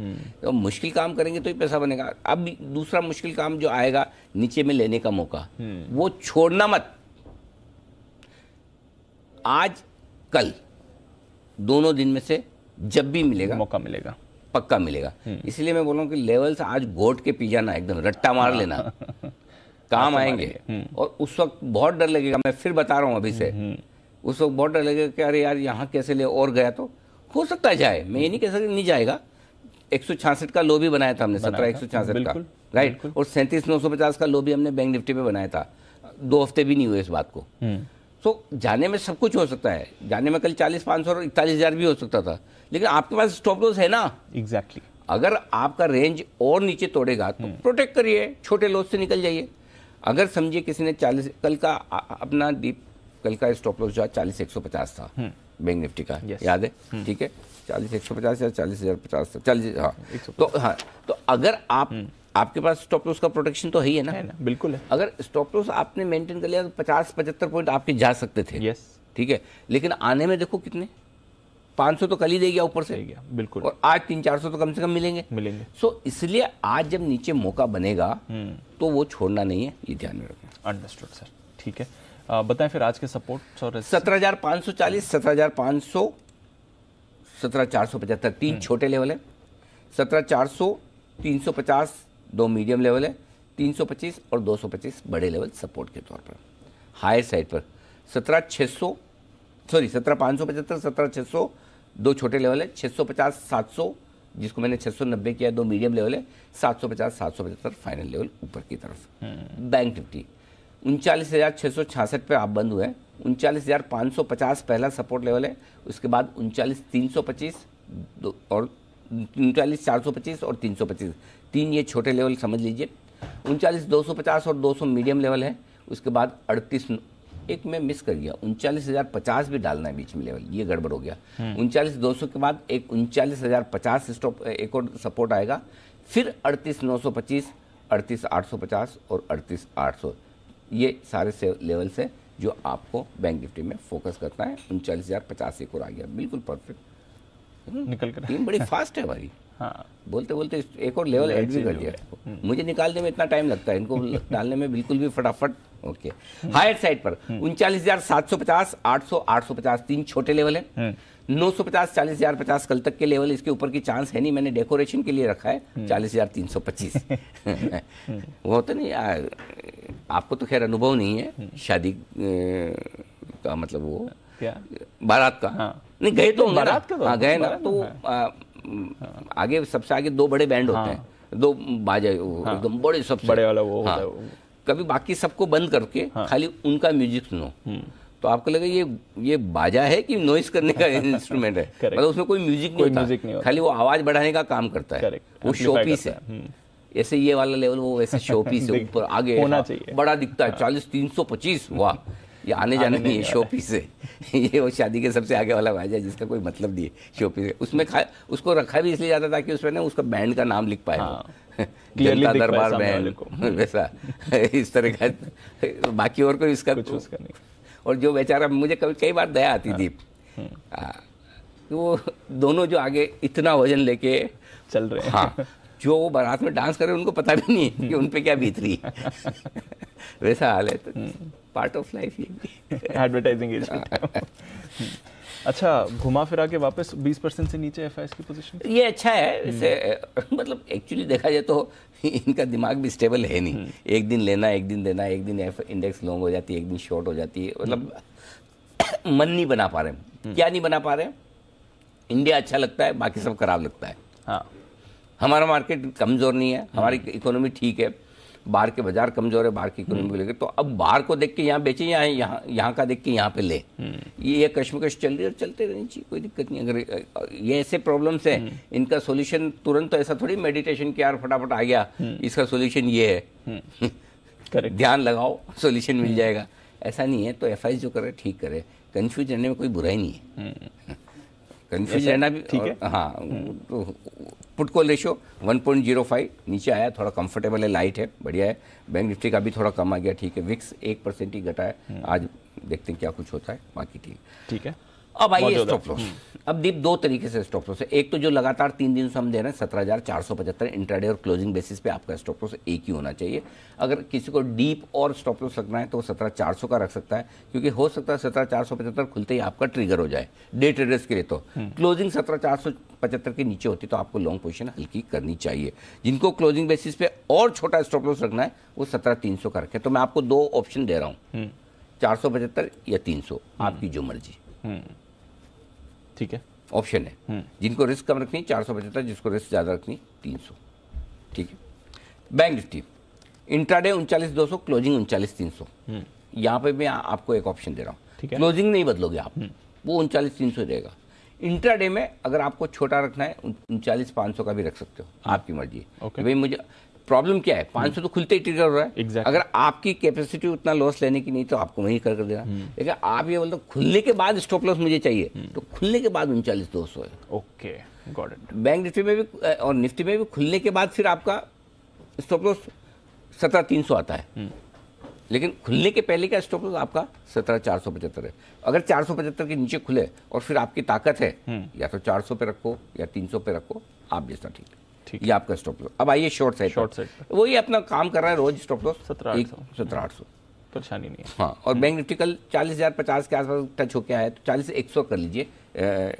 तो मुश्किल काम करेंगे तो ही पैसा बनेगा। अब दूसरा मुश्किल काम जो आएगा नीचे में लेने का मौका, वो छोड़ना मत। आज कल दोनों दिन में से जब भी मिलेगा, मौका मिलेगा, पक्का मिलेगा। इसलिए मैं बोल रहा हूँ कि लेवल्स आज घोट के पी जाना, एकदम रट्टा मार लेना, काम आएंगे। और उस वक्त बहुत डर लगेगा, मैं फिर बता रहा हूँ अभी से, उस वक्त बहुत डर लगेगा कि अरे यार यहाँ कैसे ले, और गया तो हो सकता है जाए, मैं ये नहीं कह सकता नहीं जाएगा। 166 का लो भी बनाया था हमने, 17,166 का, राइट, और 37,950 का लो भी हमने बैंक निफ्टी पे बनाया था। 2 हफ्ते भी नहीं हुए इस बात को। तो जाने में सब कुछ हो सकता है, जाने में कल 40,500 और 41,000 भी हो सकता था, लेकिन आपके पास स्टॉप लॉस है ना। एग्जैक्टली। अगर आपका रेंज और नीचे तोड़ेगा तो प्रोटेक्ट करिए, छोटे लॉस से निकल जाइए। अगर समझिए किसी ने 40, कल का अपना डीप, कल का स्टॉप लॉस जो है 40,150 था बैंक निफ्टी का, याद है, ठीक है, 40,150 या 40,050 था, 40, हाँ, तो अगर आपके पास स्टॉप लॉस का प्रोटेक्शन तो है ही है ना, बिल्कुल है। अगर स्टॉप लॉस आपने मेंटेन कर लिया तो 50-75 पॉइंट आपके जा सकते थे, ठीक है। लेकिन आने में देखो कितने, 500 तो कल ही दे गया ऊपर से, बिल्कुल, और आज 300-400 तो कम से कम मिलेंगे। सो इसलिए आज जब नीचे मौका बनेगा तो वो छोड़ना नहीं है, ये ध्यान में रखें। अंडरस्टूड सर, ठीक है। बताएं फिर आज के सपोर्ट और 17,540 17,500 17,475 तीन छोटे लेवल है, 17,400 350 2 मीडियम लेवल है, 325 और 225 बड़े लेवल सपोर्ट के तौर पर। हायर साइड पर 17,575 17,600 2 छोटे लेवल है, 650 700 जिसको मैंने 690 किया, 2 मीडियम लेवल है, 750 775 फाइनल लेवल ऊपर की तरफ। बैंक निफ्टी 39,666 पे आप बंद हुए हैं, 39,550 पहला सपोर्ट लेवल है, उसके बाद 39,325 और 39,425 और 325 तीन ये छोटे लेवल समझ लीजिए। 39,250 और 200 मीडियम लेवल है। उसके बाद 38, एक मैं मिस कर गया, 39,050 भी डालना है बीच में लेवल, ये गड़बड़ हो गया। 39,200 के बाद एक 39,050 स्टॉप, एक और सपोर्ट आएगा, फिर 38,925, 38,850 और 38,800, ये सारे लेवल्स है जो आपको बैंक निफ्टी में फोकस करना है। 39,050 एक और आ गया, बिल्कुल परफेक्ट निकल कर। टीम बड़ी फास्ट है हमारी। हाँ, बोलते बोलते एक और लेवल ऐड भी कर दिया। मुझे निकालने में इतना टाइम लगता है, इनको डालने में बिल्कुल भी फटाफट। ओके, हायर साइड पर 39,750, 800, 850 तीन छोटे लेवल है। 950, 40,050 कल तक के लेवल, इसके ऊपर की चांस है नहीं, मैंने डेकोरेशन के लिए रखा है 40,325। वो होता नहीं, आपको तो खैर अनुभव नहीं है शादी का, मतलब वो क्या बारात का। हाँ। नहीं गए तो बारात का तो, हाँ गए ना, तो आगे सबसे आगे दो बड़े बैंड होते हैं, दो बाजे एकदम बड़े, सबसे बड़े वाला वो होता हाँ, है वो। कभी बाकी सबको बंद करके खाली उनका म्यूजिक सुनो, तो आपको लगे ये बाजा है कि नॉइस करने का इंस्ट्रूमेंट है। मतलब उसमें कोई म्यूजिक नहीं होता, खाली वो आवाज बढ़ाने का काम करता है, वो शो पीस है। ऐसे ये वाला लेवल वो वैसे शो पीस है, ऊपर आगे होना चाहिए, बड़ा दिखता है 40,325, वाह ये आने जाने नहीं है, शो पीस है। ये वो शादी के सबसे आगे वाला बाजा है जिसका कोई मतलब नहीं है, शो पीस है। उसमें उसको रखा भी इसलिए जाता था कि उसमें ना उसका बैंड का नाम लिख पाए, जनता दरबार बैंड वैसा इस तरह का, बाकी और कोई इसका कुछ उसका नहीं। और जो बेचारा, मुझे कई बार दया आती थी, वो दोनों जो आगे इतना वजन लेके चल रहे हैं, हाँ, जो वो बारात में डांस कर रहे हैं उनको पता भी नहीं है कि उन पे क्या बीत रही है। वैसा हाल है, तो पार्ट ऑफ लाइफ ये एडवर्टाइजिंग एजेंट। अच्छा, घुमा फिरा के वापस 20% से नीचे एफआईएस की पोजीशन, ये अच्छा है। इसे मतलब एक्चुअली देखा जाए तो इनका दिमाग भी स्टेबल है नहीं, एक दिन लेना, एक दिन देना, एक दिन इंडेक्स लॉन्ग हो जाती है, एक दिन शॉर्ट हो जाती है, मतलब मन नहीं बना पा रहे। क्या नहीं बना पा रहे? इंडिया अच्छा लगता है, बाकी सब खराब लगता है। हाँ, हमारा मार्केट कमजोर नहीं है, हमारी इकोनॉमी ठीक है, बाहर के बाजार कमजोर है, बाहर की इकोनॉमी को लेकर, तो अब बाहर को देख के यहाँ बेचे, यहाँ का देख के यहाँ पे ले, ये कश्मकश चल रही है और चलते रहनी चाहिए, कोई दिक्कत नहीं। अगर ये ऐसे प्रॉब्लम्स हैं, इनका सॉल्यूशन तुरंत, तो ऐसा थोड़ी मेडिटेशन के यार फटाफट आ गया इसका सॉल्यूशन ये है, ध्यान लगाओ सॉल्यूशन मिल जाएगा, ऐसा नहीं है। तो एफआईएस जो करे ठीक करे, कंफ्यूज रहने में कोई बुराई नहीं है, कंफ्यूज रहना भी ठीक है। हाँ, तो पुट कॉल रेशियो 1.05 नीचे आया, थोड़ा कंफर्टेबल है, लाइट है, बढ़िया है। बैंक निफ्टी का भी थोड़ा कम आ गया, ठीक है। विक्स 1% ही घटा है, आज देखते हैं क्या कुछ होता है, बाकी ठीक है। अब आइए स्टॉप लॉस। अब दीप दो तरीके से स्टॉप लॉस है, एक तो जो लगातार 3 दिन से हम दे रहे हैं 17,475 इंट्राडे और क्लोजिंग बेसिस पे आपका स्टॉप लॉस एक ही होना चाहिए। अगर किसी को डीप और स्टॉप लॉस रखना है तो वो 17,400 का रख सकता है, क्योंकि हो सकता है 17,475 खुलते ही आपका ट्रिगर हो जाए डे ट्रेडर्स के लिए। तो क्लोजिंग 17,475 के नीचे होती तो आपको लॉन्ग पोजीशन हल्की करनी चाहिए। जिनको क्लोजिंग बेसिस पे और छोटा स्टॉप लॉस रखना है वो 17,300 का रखें। तो मैं आपको दो ऑप्शन दे रहा हूँ, 475 या 300, आपकी जो मर्जी, ठीक है, ऑप्शन है। जिनको रिस्क कम रखनी 475, जिसको रिस्क ज्यादा रखनी 300, ठीक है। बैंक निफ्टी इंट्राडे 39,200, क्लोजिंग 39,300, यहाँ पे मैं आपको एक ऑप्शन दे रहा हूँ, क्लोजिंग नहीं बदलोगे आप, वो 39,300 रहेगा। इंट्राडे में अगर आपको छोटा रखना है 39,500 का भी रख सकते हो, आपकी मर्जी है। भाई मुझे प्रॉब्लम क्या है, 500 तो खुलते ही ट्रिगर हो रहा है। exactly. अगर आपकी कैपेसिटी उतना लॉस लेने की नहीं तो आपको वहीं कर देना, लेकिन आप ये बोलते खुलने के बाद स्टॉप लॉस मुझे चाहिए, तो खुलने के बाद 39,200 है। Okay, got it. Bank Nifty में भी और निफ्टी में भी खुलने के बाद फिर आपका स्टॉप लॉस 17,300 आता है, लेकिन खुलने के पहले का स्टॉप लॉस आपका 17,475 है। अगर 475 के नीचे खुले और फिर आपकी ताकत है, या तो 400 पे रखो या 300 पे रखो, आप जैसा ठीक है, ये आपका स्टॉप लॉस। अब आइए शॉर्ट साइड, वही अपना काम कर रहा है रोज, स्टॉप लॉस 17,800, परेशानी नहीं है। हाँ, और बैंक निफ्टी कल 40,050 के आसपास टच होके आया, तो 40,100 कर लीजिए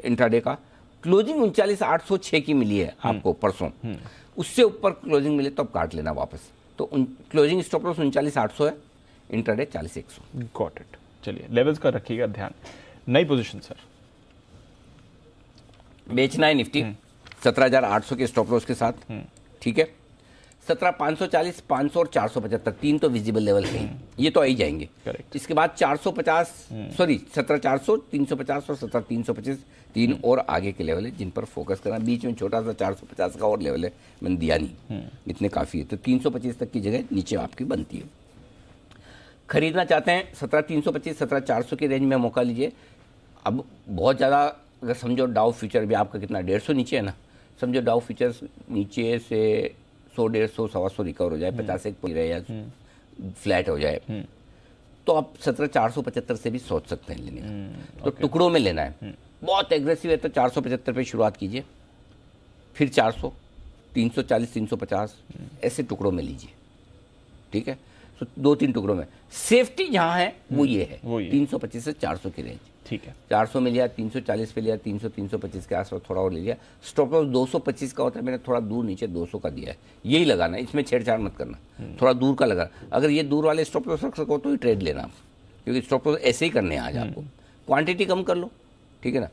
इंट्राडे का। क्लोजिंग 39,806 की मिली है आपको परसों, उससे ऊपर क्लोजिंग मिले तो अब काट लेना वापस। तो क्लोजिंग स्टॉप लॉस 39,800 है, इंट्राडे 40,100। Got it. चलिए, लेवल्स का रखिएगा ध्यान। नई पोजीशन सर, बेचना है निफ्टी 17,800 के स्टॉप लॉस के साथ, ठीक है। 17,540, 500 और 475, तीन तो विजिबल लेवल है। ये तो आ ही जाएंगे। करेक्ट। इसके बाद 450 सॉरी 17,400, 350 और 17,325 तीन और आगे के लेवल है जिन पर फोकस करना। बीच में छोटा सा 450 का और लेवल है, मैंने दिया नहीं, इतने काफ़ी है। तो 325 तक की जगह नीचे आपकी बनती है। खरीदना चाहते हैं 17,325, 17,400 की रेंज में मौका लीजिए। अब बहुत ज़्यादा अगर समझो डाउ फ्यूचर भी आपका कितना 150 नीचे है ना, समझो डाउ फ्यूचर्स नीचे से 100, 150, 125 रिकवर हो जाए, 50 एक रहे या फ्लैट हो जाए, तो आप 17,475 से भी सोच सकते हैं लेने का। तो टुकड़ों में लेना है। बहुत एग्रेसिव है तो 475 पे शुरुआत कीजिए, फिर 400, 340, 350 ऐसे टुकड़ों में लीजिए, ठीक है। तो 2-3 टुकड़ों में सेफ्टी जहां है वो ये है, 325 से 400 की रेंज, ठीक है। 400 में लिया, 340 पे लिया, 300, 325 के आसपास थोड़ा और ले लिया। स्टॉप लॉस 225 का होता है, मैंने थोड़ा दूर नीचे 200 का दिया है, यही लगाना, इसमें छेड़छाड़ मत करना, थोड़ा दूर का लगा। अगर ये दूर वाले स्टॉप लॉस रख सको तो ही ट्रेड लेना आप, क्योंकि स्टॉप लॉस ऐसे ही करने हैं आज आपको। क्वांटिटी कम कर लो, ठीक है ना।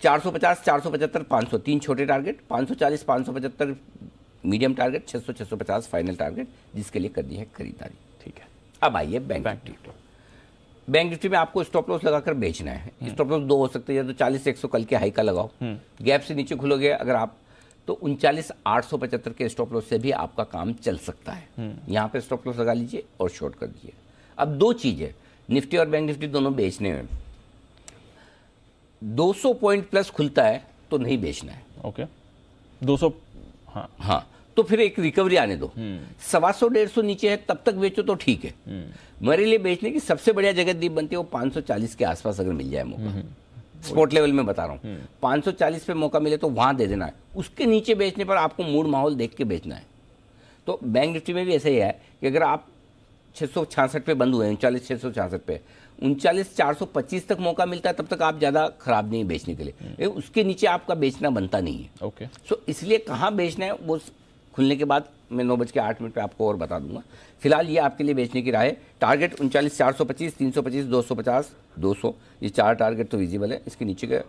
450, 475, 500 तीन छोटे target, 540, 575 medium target, 600, 650 final target, जिसके लिए करनी है खरीदारी, ठीक है। अब आइए बैंक निफ्टी। बैंक निफ्टी में आपको स्टॉप लॉस लगाकर बेचना है। स्टॉप लॉस 2 हो सकते हैं, या तो 40-100 कल के हाई का लगाओ, गैप से नीचे खुलोगे अगर आप तो 39,875 के स्टॉप लॉस से भी आपका काम चल सकता है। यहाँ पे स्टॉप लॉस लगा लीजिए और शॉर्ट कर दीजिए। अब 2 चीज़ें, निफ्टी और बैंक निफ्टी दोनों बेचने में 200 पॉइंट प्लस खुलता है तो नहीं बेचना है। ओके, 200, हाँ, तो फिर एक रिकवरी आने दो। 125, 150 नीचे है तब तक बेचो तो ठीक है। मेरे लिए बेचने की सबसे बढ़िया जगह दीप बनती है वो 540 के आसपास अगर मिल जाए मौका, स्पॉट लेवल में बता रहा हूँ, 540 पे मौका मिले तो वहां दे देना है। उसके नीचे बेचने पर आपको मूड माहौल देख के बेचना है। तो बैंक निफ्टी में भी ऐसा ही है कि अगर आप 666 पे बंद हुए, 39,666 पे, 39,425 तक मौका मिलता है, तब तक आप ज़्यादा खराब नहीं है बेचने के लिए। उसके नीचे आपका बेचना बनता नहीं है। ओके, सो इसलिए कहाँ बेचना है वो खुलने के बाद मैं 9:08 पे आपको और बता दूंगा। फिलहाल ये आपके लिए बेचने की राय है। टारगेट 39,425, 325, 250, 200, ये 4 टारगेट तो विजिबल है। इसके नीचे का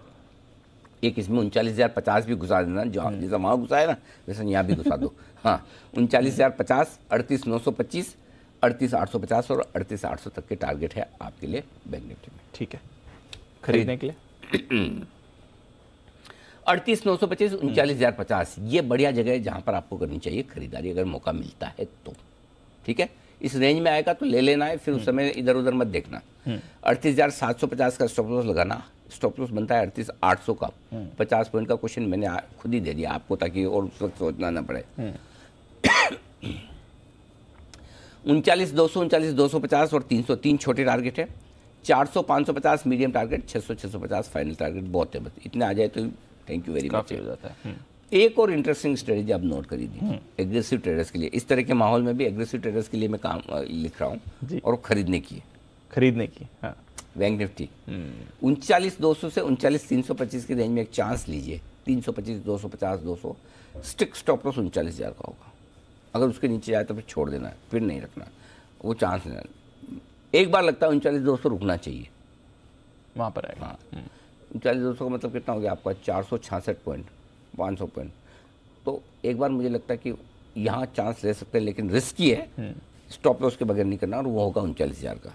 एक इसमें 39,050 भी घुसा देना, जहाँ जैसा वहाँ घुसा है ना वैसा यहाँ भी घुसा दो। हाँ, 39,050, 38,925, 38,850 और 38,800 तक के टारगेट है आपके लिए बैंक निफ्टी में, ठीक है। खरीदने के लिए 38,925, 39,050 ये बढ़िया जगह है जहां पर आपको करनी चाहिए खरीदारी अगर मौका मिलता है तो, ठीक है। इस रेंज में आएगा तो ले लेना है, फिर उस समय इधर उधर मत देखना। 38,750 का स्टॉप लॉस लगाना। स्टॉप लॉस बनता है 38,800 का। 50 पॉइंट का क्वेश्चन मैंने खुद ही दे दिया आपको ताकि और उस वक्त सोचना ना पड़े। 39,200, 39,250 और 300 तीन छोटे टारगेट है। 400, 550 मीडियम टारगेट, 600, 650 फाइनल टारगेट। बहुत है, बस इतने आ जाए तो थैंक यू वेरी मच हो जाता है। एक और इंटरेस्टिंग स्ट्रेटेजी आप नोट करिए एग्रेसिव ट्रेडर्स के लिए। इस तरह के माहौल में भी एग्रेसिव ट्रेडर्स के लिए मैं काम लिख रहा हूँ और खरीदने की हाँ। बैंक निफ्टी 39,200 से 39,325 की रेंज में एक चांस लीजिए। 325, 250, 200 स्टिक स्टॉप लॉस 39,000 का होगा। अगर उसके नीचे जाए तो फिर छोड़ देना है, फिर नहीं रखना, वो चांस नहीं। एक बार लगता है 39,200 रुकना चाहिए, वहाँ पर आएगा। हाँ, 39,200 का मतलब कितना हो गया आपका 466 पॉइंट, 500 पॉइंट। तो एक बार मुझे लगता है कि यहाँ चांस ले सकते हैं, लेकिन रिस्की है, स्टॉप लॉस के बगैर नहीं करना, और वो होगा 39,000 का।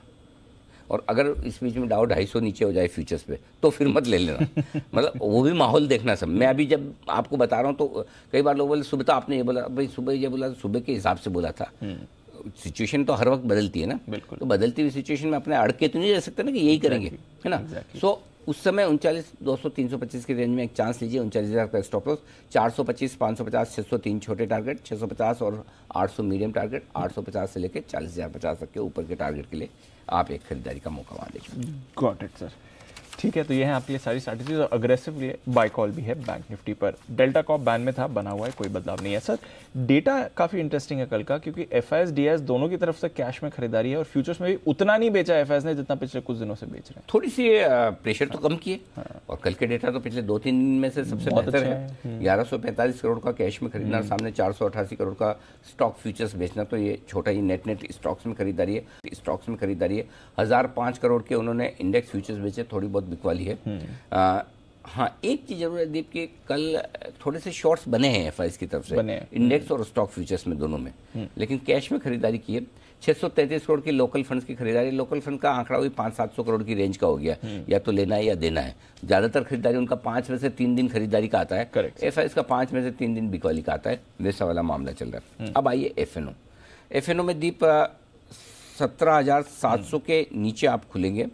और अगर इस बीच में डाउ 250 नीचे हो जाए फ्यूचर्स पे तो फिर मत ले लेना। मतलब वो भी माहौल देखना सब। मैं अभी जब आपको बता रहा हूँ तो कई बार लोग बोले सुबह तो आपने ये बोला, भाई सुबह ये बोला, सुबह के हिसाब से बोला था। सिचुएशन तो हर वक्त बदलती है ना, तो बदलती हुई सिचुएशन में अपने अड़के तो नहीं रह सकते ना कि यही करेंगे, है ना। सो उस समय 39,200, 325 की रेंज में एक चांस लीजिए। 39,000 का स्टॉप लॉस। 425, 550, 600 तीन छोटे टारगेट, 650 और 800 मीडियम टारगेट, 850 से लेकर 40,050 तक के ऊपर के टारगेट के लिए आप एक खरीदारी का मौका वहाँ देखिए। गॉट इट सर, ठीक है। तो ये है आपके लिए सारी स्ट्रैटेजीज, और अग्रेसिव बाय कॉल भी है बैंक निफ्टी पर। डेल्टा कॉप बैन में था, बना हुआ है, कोई बदलाव नहीं है। सर डेटा काफी इंटरेस्टिंग है कल का, क्योंकि एफआईएस डीआईएस दोनों की तरफ से कैश में खरीदारी है, और फ्यूचर्स में भी उतना नहीं बेचा एफआईएस ने जितना पिछले कुछ दिनों से बेच रहे हैं। थोड़ी सी प्रेशर तो कम किए, और कल के डेटा तो पिछले 2-3 दिन में से सबसे बेहतर है। 1145 करोड़ का कैश में खरीदना, सामने 488 करोड़ का स्टॉक फ्यूचर्स बेचना, तो ये छोटा ही नेट स्टॉक्स में खरीदारी है। 1005 करोड़ के उन्होंने इंडेक्स फ्यूचर्स बेचे, थोड़ी बहुत बिकवाली है। हाँ, एक चीज जरूर है दीप कि कल थोड़े से शॉर्ट्स बने हैं एफआईएस की तरफ से, इंडेक्स और स्टॉक फ्यूचर्स में दोनों में, लेकिन कैश में खरीदारी की है। 633 करोड़ की लोकल फंड्स की खरीदारी, लोकल फंड का आंकड़ा वही 500-700 करोड़ की रेंज का हो गया, या तो लेना है या देना है। ज़्यादातर खरीदारी उनका 5 में से 3 दिन खरीदारी का आता है, एफआईएस का 5 में से 3 दिन बिकवाली का आता है, वैसा वाला मामला चल रहा है। अब आइए एफएनओ में दीप 17,700 के नीचे आप खुलेंगे,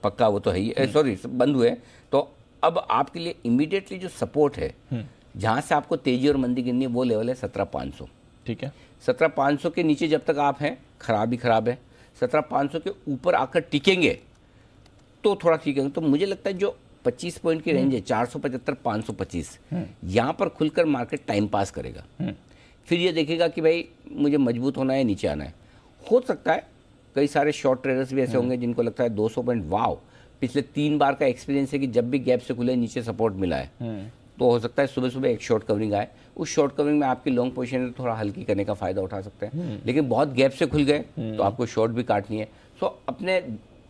पक्का वो तो है ही, सॉरी बंद हुए। तो अब आपके लिए इमीडिएटली जो सपोर्ट है, जहां से आपको तेजी और मंदी गिननी है, वो लेवल है 17,500। ठीक है, 17,500 के नीचे जब तक आप हैं, खराब ही खराब है। 17,500 के ऊपर आकर टिकेंगे तो थोड़ा ठीक है। तो मुझे लगता है जो 25 पॉइंट की रेंज है, 475 525, यहां पर खुलकर मार्केट टाइम पास करेगा। फिर ये देखेगा कि भाई मुझे मजबूत होना है, नीचे आना है। हो सकता है कई सारे शॉर्ट ट्रेडर्स भी ऐसे होंगे जिनको लगता है 200 पॉइंट, वाव, पिछले 3 बार का एक्सपीरियंस है कि जब भी गैप से खुले नीचे सपोर्ट मिला है, तो हो सकता है सुबह सुबह एक शॉर्ट कवरिंग आए, उस शॉर्ट कवरिंग में आपकी लॉन्ग पोजीशन थोड़ा हल्की करने का फायदा उठा सकते हैं। लेकिन बहुत गैप से खुल गए तो आपको शॉर्ट भी काटनी है। सो अपने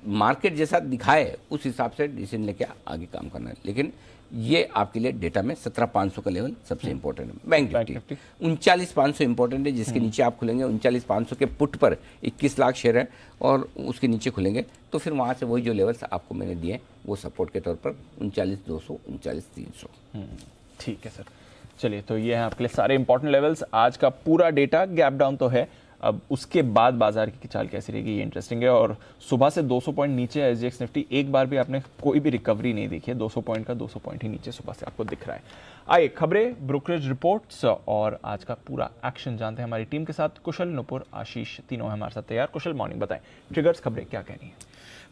मार्केट जैसा दिखाए उस हिसाब से डिसीजन लेके आगे काम करना है। लेकिन ये आपके लिए डेटा में 17,500 का लेवल सबसे इंपॉर्टेंट है। बैंक निफ्टी 39,500 इंपॉर्टेंट है, जिसके नीचे आप खुलेंगे 39,500 के पुट पर 21 लाख शेयर है और उसके नीचे खुलेंगे तो फिर वहाँ से वही जो लेवल्स आपको मैंने दिए वो सपोर्ट के तौर पर 39,200, 39,300। ठीक है सर, चलिए तो ये है आपके लिए सारे इंपॉर्टेंट लेवल्स। आज का पूरा डेटा गैप डाउन तो है, अब उसके बाद बाजार की चाल कैसी रहेगी ये इंटरेस्टिंग है। और सुबह से 200 पॉइंट नीचे है एसजीएक्स निफ्टी, एक बार भी आपने कोई भी रिकवरी नहीं देखी है। 200 पॉइंट का 200 पॉइंट ही नीचे सुबह से आपको दिख रहा है। आइए खबरें, ब्रोकरेज रिपोर्ट्स और आज का पूरा एक्शन जानते हैं हमारी टीम के साथ। कुशल, नुपुर, आशीष तीनों है हमारे साथ तैयार। कुशल, मॉर्निंग, बताएं ट्रिगर्स खबरें क्या कह रही है?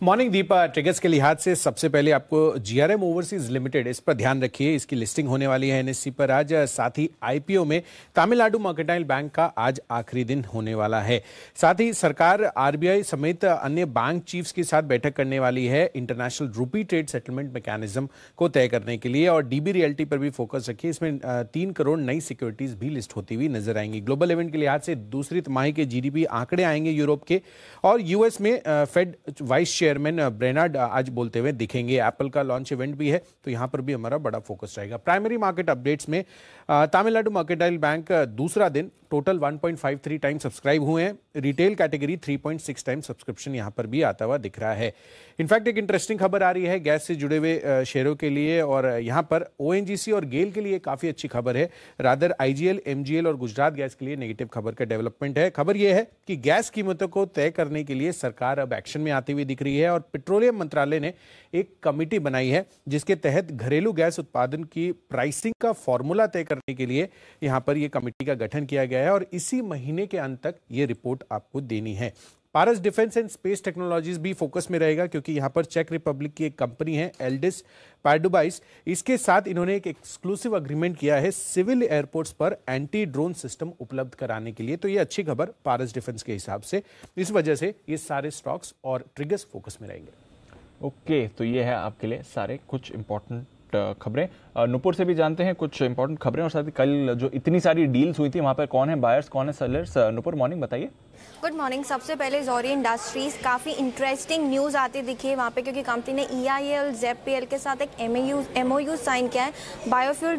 मॉर्निंग दीपा, ट्रिगर्स के लिहाज से सबसे पहले आपको जीआरएम ओवरसीज लिमिटेड, इस पर ध्यान रखिए, इसकी लिस्टिंग होने वाली है एनएससी पर आज। साथ ही आईपीओ में तमिलनाडु मर्केंटाइल बैंक का आज आखिरी दिन होने वाला है। साथ ही सरकार आरबीआई समेत अन्य बैंक चीफ्स के साथ बैठक करने वाली है इंटरनेशनल रूपी ट्रेड सेटलमेंट मैकेनिज्म को तय करने के लिए। और डीबी रियल्टी पर भी फोकस रखिए, इसमें 3 करोड़ नई सिक्योरिटीज भी लिस्ट होती हुई नजर आएंगी। ग्लोबल इवेंट के लिहाज से दूसरी तिमाही के जीडीपी आंकड़े आएंगे यूरोप के, और यूएस में फेड वाइस चेयरमैन ब्रेनार्ड आज बोलते हुए दिखेंगे। एप्पल का लॉन्च इवेंट भी है, तो यहां पर भी हमारा बड़ा फोकस रहेगा। प्राइमरी मार्केट अपडेट्स में तमिलनाडु मर्केंटाइल बैंक दूसरा दिन टोटल 1.53 टाइम सब्सक्राइब हुए हैं। रिटेल कैटेगरी 3.6 टाइम सब्सक्रिप्शन यहां पर भी आता हुआ दिख रहा है। इनफैक्ट एक इंटरेस्टिंग खबर आ रही है गैस से जुड़े हुए शेयरों के लिए, और यहां पर ओएनजीसी और गेल के लिए काफी अच्छी खबर है। रादर आईजीएल, एमजीएल और गुजरात गैस के लिए नेगेटिव खबर का डेवलपमेंट है। खबर यह है कि गैस कीमतों को तय करने के लिए सरकार अब एक्शन में आती हुई दिख रही है, और पेट्रोलियम मंत्रालय ने एक कमिटी बनाई है जिसके तहत घरेलू गैस उत्पादन की प्राइसिंग का फॉर्मूला तय करने के लिए यहां पर यह कमिटी का गठन किया गया है, और इसी महीने के अंत तक यह रिपोर्ट आपको देनी है। पारस डिफेंस एंड स्पेस टेक्नोलॉजीज भी फोकस में रहेगा, क्योंकि यहां पर चेक रिपब्लिक की एक कंपनी है एल्डिस पार्डुबाइस, इसके साथ इन्होंने एक एक्सक्लूसिव अग्रीमेंट किया है सिविल एयरपोर्ट्स पर एंटी ड्रोन सिस्टम उपलब्ध कराने के लिए। तो ये अच्छी खबर पारस डिफेंस के हिसाब से, इस वजह से ये सारे स्टॉक्स और ट्रिगर्स फोकस में रहेंगे। ओके, तो ये है आपके लिए सारे कुछ इंपॉर्टेंट खबरें। नुपुर से भी जानते हैं कुछ इंपॉर्टेंट खबरें, और साथ ही कल जो इतनी सारी डील्स हुई थी वहां पर कौन है बायर्स कौन है सेलर्स। नुपुर, मॉर्निंग, बताइए। Good morning. सबसे पहले ज़ोरी इंडस्ट्रीज, काफ़ी इंटरेस्टिंग न्यूज़ आती दिखी है वहाँ पे, क्योंकि कंपनी ने EIL ZPL के साथ एक MOU साइन किया है। बायोफ्यूल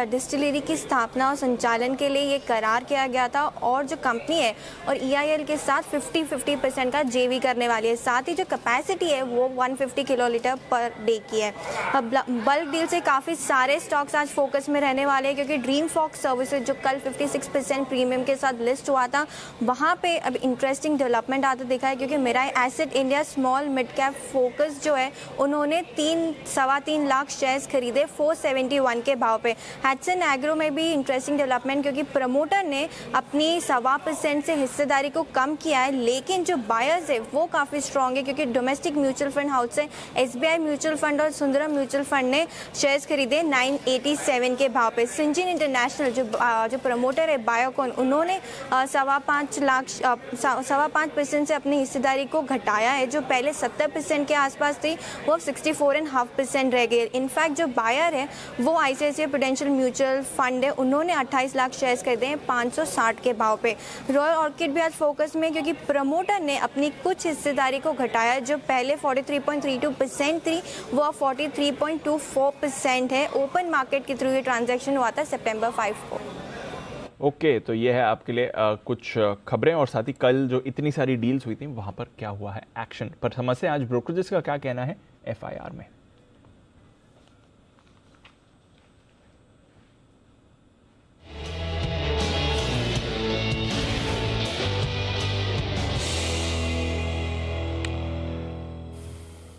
डिस्टिलरी की स्थापना और संचालन के लिए ये करार किया गया था, और जो कंपनी है और EIL के साथ 50-50% का JV करने वाली है। साथ ही जो कैपेसिटी है वो 150 किलोलीटर पर डे की है। बल्क डील से काफ़ी सारे स्टॉक्स आज फोकस में रहने वाले हैं, क्योंकि ड्रीम फॉक्स सर्विसेज जो कल 56% प्रीमियम के साथ लिस्ट हुआ था, वहाँ पे अब इंटरेस्टिंग डेवलपमेंट आता दिखा है, क्योंकि मेरा asset India small mid cap focus जो है उन्होंने 3.25 लाख शेयर्स खरीदे 471 के भाव पे। हैटसन एग्रो में भी इंटरेस्टिंग डेवलपमेंट, क्योंकि प्रमोटर ने अपनी 1.25% से हिस्सेदारी को कम किया है, लेकिन जो बायर्स है वो काफ़ी स्ट्रॉन्ग है, क्योंकि डोमेस्टिक म्यूचुअल फंड हाउस से SBI म्यूचुअल फंड और सुंदरम म्यूचुअल फंड ने शेयर्स खरीदे 987 के भाव पे। सिंजिन इंटरनेशनल जो प्रमोटर है बायोकॉन, उन्होंने 5.5% से अपनी हिस्सेदारी को घटाया है, जो पहले 70% के आसपास थी वो अब 64.5% रह गई। इनफैक्ट जो बायर है वो ICICI प्रूडेंशियल म्यूचुअल फंड है, उन्होंने 28 लाख शेयर्स खरीदे हैं 560 के भाव पे। रॉयल ऑर्किड भी आज फोकस में, क्योंकि प्रमोटर ने अपनी कुछ हिस्सेदारी को घटाया, जो पहले 43.32% थी वो अब 43.24% है। ओपन मार्केट के थ्रू ये ट्रांजैक्शन हुआ था सितंबर 5 को। ओके, तो ये है आपके लिए कुछ खबरें और साथ ही कल जो इतनी सारी डील्स हुई थी वहां पर क्या हुआ है एक्शन पर। समझते हैं आज ब्रोकरेजेस का क्या कहना है FIR में।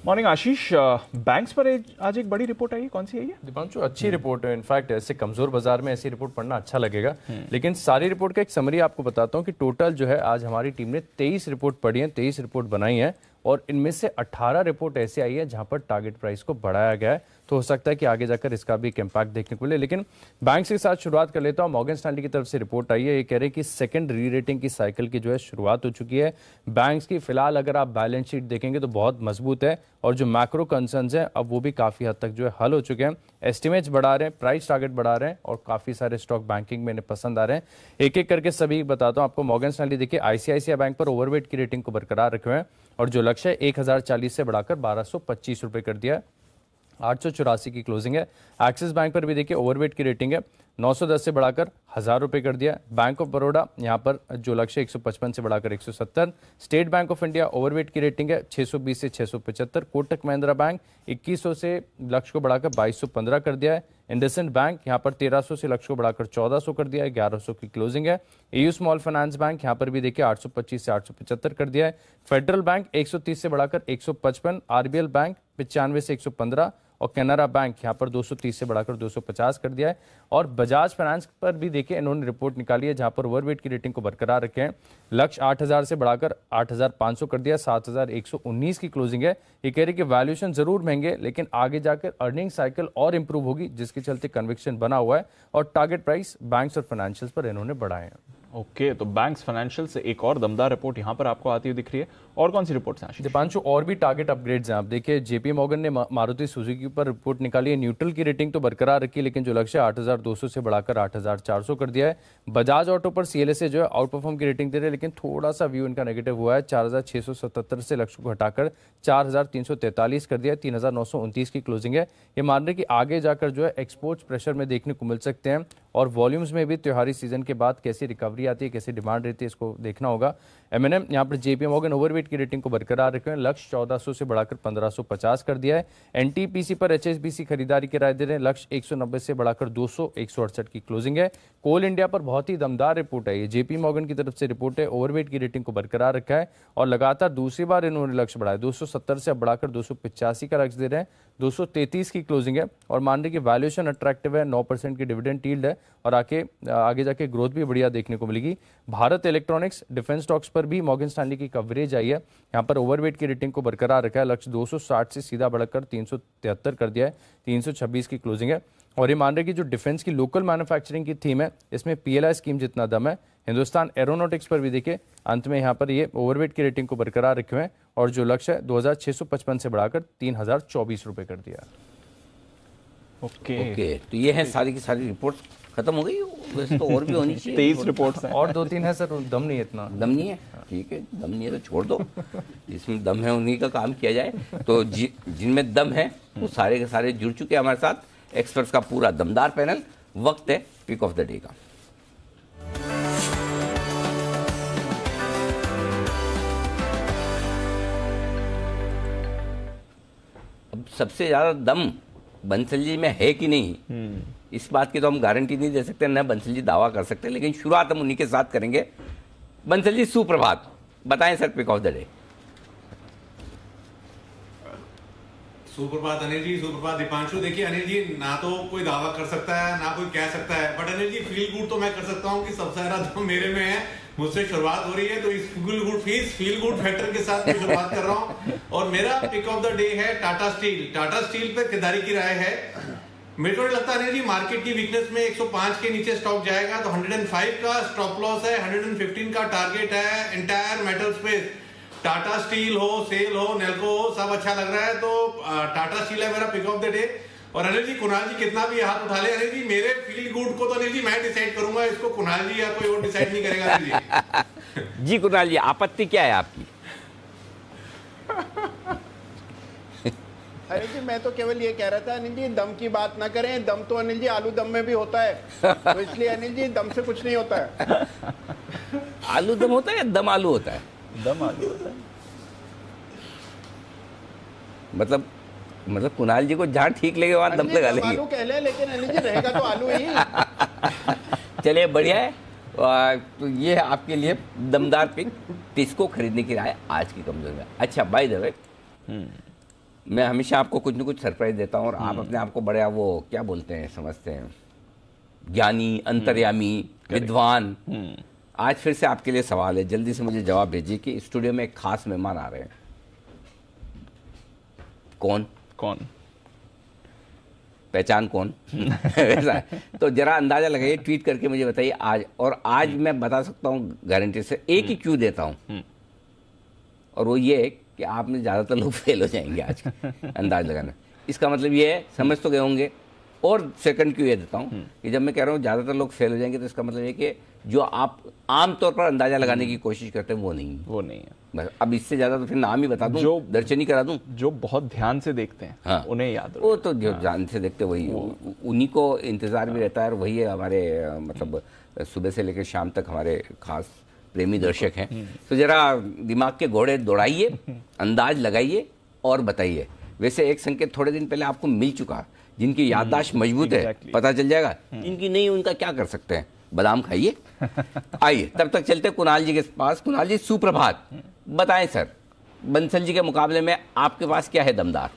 मॉर्निंग आशीष, बैंक्स पर आज एक बड़ी रिपोर्ट आई है, कौन सी आई है? दीपांशु, अच्छी रिपोर्ट है। इनफैक्ट ऐसे कमजोर बाजार में ऐसी रिपोर्ट पढ़ना अच्छा लगेगा। लेकिन सारी रिपोर्ट का एक समरी आपको बताता हूं कि टोटल जो है आज हमारी टीम ने 23 रिपोर्ट पढ़ी है, 23 रिपोर्ट बनाई है और इनमें से 18 रिपोर्ट ऐसे आई है जहां पर टारगेट प्राइस को बढ़ाया गया है। तो हो सकता है कि आगे जाकर इसका भी एक इम्पैक्ट देखने को मिले। लेकिन बैंक के साथ शुरुआत कर लेता हूं। मॉर्गन स्टैनली की तरफ से रिपोर्ट आई है, ये कह रहे हैं कि सेकंड री रेटिंग की साइकिल की जो है शुरुआत हो चुकी है बैंक्स की। फिलहाल अगर आप बैलेंस शीट देखेंगे तो बहुत मजबूत है और जो मैक्रो कंसर्न्स हैं अब वो भी काफी हद तक जो है हल हो चुके हैं। एस्टिमेट्स बढ़ा रहे हैं, प्राइस टारगेट बढ़ा रहे हैं और काफी सारे स्टॉक बैंकिंग में इन्हें पसंद आ रहे हैं। एक एक करके सभी बताता हूं आपको। मॉर्गन स्टैनली देखिए ICICI बैंक पर ओवरवेट की रेटिंग को बरकरार रखे हुए हैं और जो लक्ष्य है 1040 से बढ़ाकर 1225 रुपए कर दिया है। 884 की क्लोजिंग है। एक्सिस बैंक पर भी देखिए ओवरवेट की रेटिंग है, 910 से बढ़ाकर 1000 रुपए कर दिया। बैंक ऑफ बड़ौदा यहां पर जो लक्ष्य 155 से बढ़ाकर 170। State bank of India overweight की रेटिंग है 620 से 675। कोटक महिंद्रा बैंक 2100 से लक्ष्य को बढ़ाकर 2215 कर दिया है। इंडसइंड बैंक यहां पर 1300 से लक्ष्य को बढ़ाकर 1400 कर दिया है, 1100 की क्लोजिंग है। EU स्मॉल फाइनेंस बैंक यहां पर भी देखिए 825 से 875 कर दिया है। फेडरल बैंक 130 से बढ़ाकर 155। RBL बैंक 95 से 115 और कैनरा बैंक यहां पर 230 से बढ़ाकर 250 कर दिया है। और बजाज फाइनेंस पर भी देखिए इन्होंने रिपोर्ट निकाली है जहां पर ओवरवेट की रेटिंग को बरकरार रखे हैं। लक्ष्य 8000 से बढ़ाकर 8500 कर दिया, 7119 की क्लोजिंग है। ये कह रहे कि वैल्यूएशन जरूर महंगे लेकिन आगे जाकर अर्निंग साइकिल और इंप्रूव होगी जिसके चलते कन्विक्शन बना हुआ है और टारगेट प्राइस बैंक्स और फाइनेंशियल्स पर इन्होंने बढ़ाए हैं। ओके, तो बैंक्स फाइनेंशियल से एक और दमदार रिपोर्ट यहां पर आपको आती हुई दिख रही है। और कौन सी रिपोर्ट्स हैं दीपांशु? और भी टारगेट अपग्रेड्स हैं। आप देखिए JP मॉर्गन ने मारुति सुजुकी पर रिपोर्ट निकाली है। न्यूट्रल की रेटिंग तो बरकरार रखी लेकिन जो लक्ष्य 8200 से बढ़ाकर 8400 कर दिया है। बजाज ऑटो पर CLSA जो है आउट परफॉर्म की रेटिंग दे रहे हैं लेकिन थोड़ा सा व्यू इनका नेगेटिव हुआ है। 4677 से लक्ष्य को घटाकर 4343 कर दिया है, 3929 की क्लोजिंग है। ये मान रहे कि आगे जाकर जो है एक्सपोर्ट्स प्रेशर में देखने को मिल सकते हैं और वॉल्यूम्स में भी त्योहारी सीजन के बाद कैसी रिकवरी आती है, कैसी डिमांड रहती है, इसको देखना होगा। M&M यहाँ पर JP मॉर्गन ओवरवेट की रेटिंग को बरकरार रखे हैं। लक्ष्य 1400 से बढ़ाकर 1550 कर दिया है। NTPC पर HSBC खरीदारी की राय दे रहे हैं। लक्ष्य 190 से बढ़ाकर 200, 168 की क्लोजिंग है। कोल इंडिया पर बहुत ही दमदार रिपोर्ट है। ये JP मॉर्गन की तरफ से रिपोर्ट है। ओवरवेट की रेटिंग को बरकरार रखा है और लगातार दूसरी बार इन्होंने लक्ष्य बढ़ाया। 270 से अब बढ़ाकर 285 का लक्ष्य दे रहे हैं। 233 की क्लोजिंग है और मान रहे कि वैल्यूएशन अट्रैक्टिव है, 9% की डिविडेंड यील्ड है और आगे जाके ग्रोथ भी बढ़िया देखने को मिलेगी। भारत इलेक्ट्रॉनिक्स, डिफेंस स्टॉक्स पर भी मॉर्गन स्टैनली की कवरेज आई है। यहाँ पर ओवरवेट की रेटिंग को बरकरार रखा है। लक्ष्य 260 से सीधा बढ़कर 373 कर दिया है, 326 की क्लोजिंग है। और ये मान रहे कि जो डिफेंस की लोकल मैन्युफैक्चरिंग की थीम है इसमें PLI स्कीम जितना दम है। हिंदुस्तान एरोनॉटिक्स पर भी देखिए अंत में यहाँ पर ये ओवरवेट की रेटिंग को बरकरार रखे हुए हैं और जो लक्ष्य है 2655 से बढ़ाकर 3024 रुपए कर दिया। ओके, तो ये है सारी की सारी रिपोर्ट खत्म हो गई। वैसे तो और भी होनी चाहिए 23 रिपोर्ट्स हैं और 2-3 है सर, दम नहीं है इतना। दम नहीं है, ठीक है, दम नहीं है तो छोड़ दो। जिसमें दम है उन्हीं का काम किया जाए। तो जिनमें दम है वो सारे के सारे जुड़ चुके हैं हमारे साथ। एक्सपर्ट्स का पूरा दमदार पैनल। वक्त है पिक ऑफ द डे का। अब सबसे ज्यादा दम बंसल जी में है कि नहीं, इस बात की तो हम गारंटी नहीं दे सकते, न बंसल जी दावा कर सकते, लेकिन शुरुआत हम उन्हीं के साथ करेंगे। बंसल जी सुप्रभात, बताएं sir pick of the day. सुप्रभात अनिल जी, सुप्रभात दीपांशु। देखिए अनिल जी, ना तो कोई दावा कर सकता है ना कोई कह सकता है, but Anil ji feel good तो मैं कर सकता हूँ कि सबसे ज्यादा दम मेरे में है। मुझसे शुरुआत हो रही है तो इस फील गुड फैक्टर के साथ मैं शुरुआत कर रहा हूँ और मेरा पिक ऑफ द डे है टाटा स्टील। टाटा स्टील पे खरीदारी की राय है। मेरे को नहीं लगता अनिल जी मार्केट की वीकनेस में 105 के नीचे स्टॉक जाएगा, तो 105 का स्टॉप लॉस है, 115 का टारगेट है। Entire metal space, Tata steel हो, सेल हो, नेल्को हो, सब अच्छा लग रहा है। तो टाटा स्टील है मेरा पिक ऑफ द डे। और अनिल जी, कुणाल जी कितना भी हाथ उठा ले, अनिल जी मेरे फील गुड को तो अनिल जी मैं डिसाइड करूंगा, इसको कुणाल जी या कोई और डिसाइड नहीं करेगा अनिल जी। जी कुणाल जी, आपत्ति क्या है आपकी? अनिल जी मैं तो केवल ये कह रहा था अनिल जी दम की बात ना करें, दम तो अनिल जी आलू दम में भी होता है, तो इसलिए अनिल जी दम से कुछ नहीं होता है। आलू दम होता है या दम आलू होता है? दम आलू होता है। मतलब कुणाल जी को जहाँ ठीक लगे वहाँ दम लगा लेंगे। आलू कह लें, लेकिन अनिल जी रहेगा तो आलू ही। चलिए बढ़िया है। तो ये आपके लिए दमदार पिक, टिस्को खरीदने की राय आज की कमजोर में। अच्छा बाय द वे, मैं हमेशा आपको कुछ न कुछ सरप्राइज देता हूँ और आप अपने आप को बड़े वो क्या बोलते हैं, समझते हैं, ज्ञानी, अंतर्यामी, विद्वान। आज फिर से आपके लिए सवाल है, जल्दी से मुझे जवाब भेजिए कि स्टूडियो में एक खास मेहमान आ रहे हैं। कौन? पहचान कौन? वैसा है। तो जरा अंदाजा लगाइए, ट्वीट करके मुझे बताइए आज। और आज मैं बता सकता हूँ गारंटी से, एक ही क्यू देता हूँ, और वो ये है कि आप में ज़्यादातर लोग फेल हो जाएंगे आज अंदाज लगाना। इसका मतलब ये है, समझ तो गए होंगे। और सेकंड क्यू ये देता हूँ कि जब मैं कह रहा हूँ ज़्यादातर लोग फेल हो जाएंगे, तो इसका मतलब ये कि जो आप आमतौर पर अंदाजा लगाने की कोशिश करते हैं वो नहीं है। बस अब इससे ज़्यादा तो फिर नाम ही बता दूं, जो दर्शन ही करा दूं। जो बहुत ध्यान से देखते हैं, हाँ, उन्हें याद वो तो जो ध्यान से देखते वही, उन्हीं को इंतज़ार भी रहता है। और वही है हमारे मतलब सुबह से लेकर शाम तक हमारे खास प्रेमी दर्शक हैं। तो जरा दिमाग के घोड़े दौड़ाइए, अंदाज लगाइए और बताइए। वैसे एक संकेत थोड़े दिन पहले आपको मिल चुका, जिनकी याददाश्त मजबूत है पता चल जाएगा, जिनकी नहीं उनका क्या कर सकते हैं, बादाम खाइए। आइए तब तक चलते कुणाल जी के पास। कुणाल जी सुप्रभात, बताएं सर, बंसल जी के मुकाबले में आपके पास क्या है दमदार?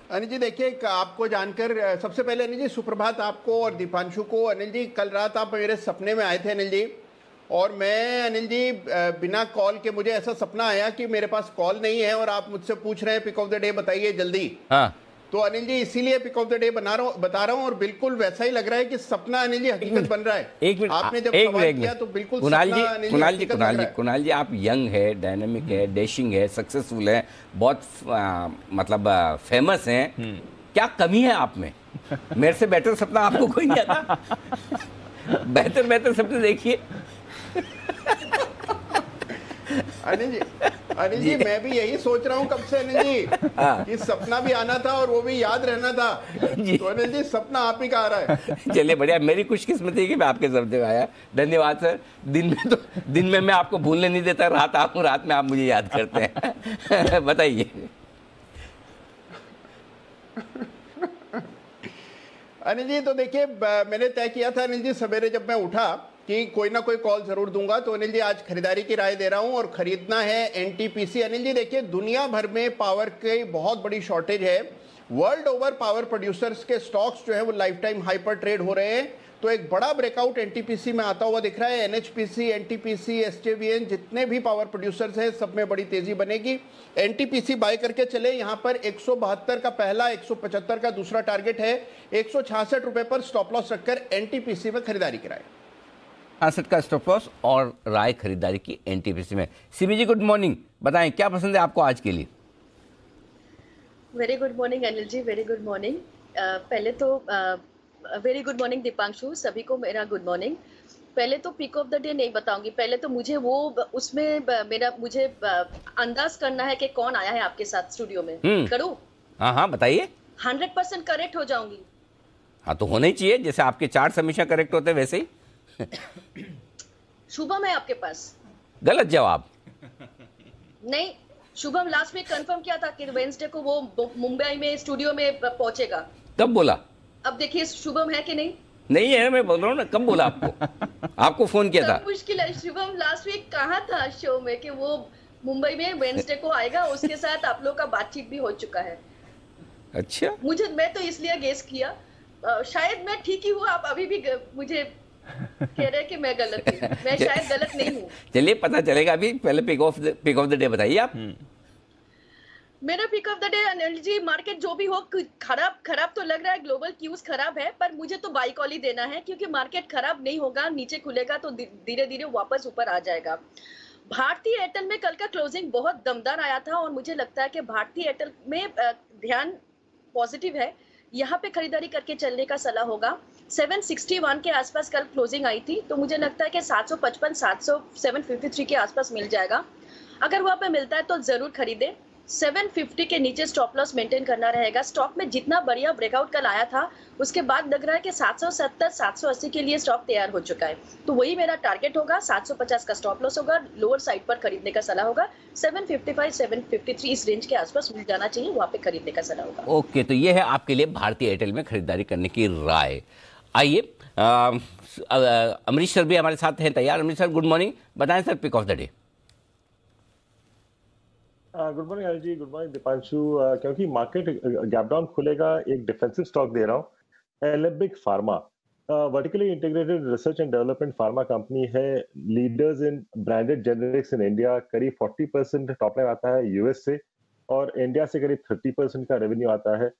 अनिल जी देखिए, आपको जानकर सबसे पहले अनिल जी सुप्रभात आपको और दीपांशु को। अनिल जी कल रात आप मेरे सपने में आए थे अनिल जी, और मैं अनिल जी बिना कॉल के मुझे ऐसा सपना आया कि मेरे पास कॉल नहीं है और आप मुझसे पूछ रहे हैं पिक ऑफ द डे बताइए जल्दी। हाँ। तो अनिल जी इसीलिए पिक ऑफ द डे बता रहा हूँ, और बिल्कुल वैसा ही लग रहा है कि सपना अनिल जी हकीकत बन रहा है। एक मिनट, आपने जब सवाल किया तो बिल्कुल कुणाल जी आप यंग है, डायनामिक है, डैशिंग है, सक्सेसफुल है, बहुत मतलब फेमस हैं। क्या कमी है आप में? मेरे से बेटर सपना आपको कोई नहीं आता? बेहतर सपने देखिए। अनिल जी मैं भी यही सोच रहा हूँ कब से अनिल जी, कि सपना भी आना था और वो भी याद रहना था। तो अनिल जी सपना आप ही का आ रहा है। चलिए बढ़िया, मेरी खुशकिस्मती कि मैं आपके शब्द में आया। धन्यवाद सर। दिन में मैं आपको भूलने नहीं देता, रात में आप मुझे याद करते हैं। बताइए। अनिल जी तो देखिए, मैंने तय किया था अनिल जी सवेरे जब मैं उठा कि कोई ना कोई कॉल जरूर दूंगा। तो अनिल जी आज खरीदारी की राय दे रहा हूं, और खरीदना है एनटीपीसी। अनिल जी देखिए, दुनिया भर में पावर की बहुत बड़ी शॉर्टेज है। वर्ल्ड ओवर पावर प्रोड्यूसर्स के स्टॉक्स जो है वो लाइफ टाइम हाई पर ट्रेड हो रहे हैं। तो एक बड़ा ब्रेकआउट एनटीपीसी में आता हुआ दिख रहा है। एनएचपीसी, एनटीपीसी, एसजेवीएन, जितने भी पावर प्रोड्यूसर्स हैं सब में बड़ी तेजी बनेगी। एनटीपीसी बाय करके चले। यहाँ पर 172 का पहला, 175 का दूसरा टारगेट है। 166 रुपए पर स्टॉप लॉस रखकर एनटीपीसी में खरीदारी कराए। 68 का स्टॉप लॉस और राय खरीदारी की एनटीपीसी में। सीबी जी गुड मॉर्निंग, बताएं क्या पसंद है आपको आज के लिए? वेरी गुड मॉर्निंग अनिल जी, वेरी गुड मॉर्निंग। पहले तो वेरी गुड मॉर्निंग दीपांशु, सभी को मेरा गुड मॉर्निंग। पहले तो पिक ऑफ द डे नहीं बताऊंगी, पहले तो मुझे वो उसमें मुझे अंदाज करना है कि कौन आया है आपके साथ स्टूडियो में। करूं? हाँ बताइए। 100% करेक्ट हो जाऊंगी। हाँ तो होना ही चाहिए, जैसे आपके चार्ट हमेशा करेक्ट होते हैं वैसे ही। शुभम है आपके पास? गलत जवाब। नहीं, शुभम लास्ट वीक कंफर्म किया था कि वेडनेसडे को वो मुंबई में स्टूडियो में पहुंचेगा। कब बोला? अब देखिए शुभम है कि नहीं? नहीं है, मैं बोल रहा हूँ ना, कब बोला आपको फोन किया था? मुश्किल है। शुभम लास्ट वीक कहा था शो में कि वो मुंबई में वेडनेसडे को आएगा, उसके साथ आप लोग का बातचीत भी हो चुका है। अच्छा, मैं तो इसलिए गेस किया, शायद मैं ठीक ही हूँ। आप अभी भी मुझे कह रहे हैं कि मैं गलत हूँ। मैं शायद गलत नहीं हूँ। चलिए पता चलेगा। अभी पहले पिक ऑफ द डे बताइए आप। मेरा pick of the day Anil ji, market जो भी हो, खराब तो लग रहा है, ग्लोबल क्यूज खराब है, पर मुझे तो बाई कॉल ही देना है, क्योंकि मार्केट खराब नहीं होगा, नीचे खुलेगा तो धीरे धीरे वापस ऊपर आ जाएगा। भारतीय एयरटेल में कल का क्लोजिंग बहुत दमदार आया था, और मुझे लगता है कि भारतीय एयरटेल में ध्यान पॉजिटिव है, यहाँ पे खरीदारी करके चलने का सलाह होगा। 761 के आसपास कल क्लोजिंग आई थी, तो मुझे लगता है कि 755, 753 के आसपास मिल जाएगा। अगर वहां पे मिलता है तो जरूर खरीदे। 750 के नीचे स्टॉप लॉस मेंटेन करना रहेगा। स्टॉक में जितना बढ़िया ब्रेकआउट कल आया था उसके बाद लग रहा है कि 770 780 के लिए स्टॉक तैयार हो चुका है, तो वही मेरा टारगेट होगा। 750 का स्टॉप लॉस होगा, लोअर साइड पर खरीदने का सलाह होगा। 755 753 इस रेंज के आसपास मिल जाना चाहिए, वहां पे खरीदने का सलाह होगा। ओके, तो ये है आपके लिए भारतीय एयरटेल में खरीदारी करने की राय। आइए अमरीश सर भी हमारे साथ हैं तैयार। अमरीश सर गुड मॉर्निंग, बताएं sir pick of the day. Good morning Anil ji, good morning Dipanshu. क्योंकि मार्केट गैप डाउन खुलेगा, एक डिफेंसिव स्टॉक दे रहा हूँ। Alembic Pharma vertically integrated research and development pharma company है, leaders in branded generics in India. करीब 40% top line आता है यूएस से, और इंडिया से करीब 30% का रेवेन्यू आता है।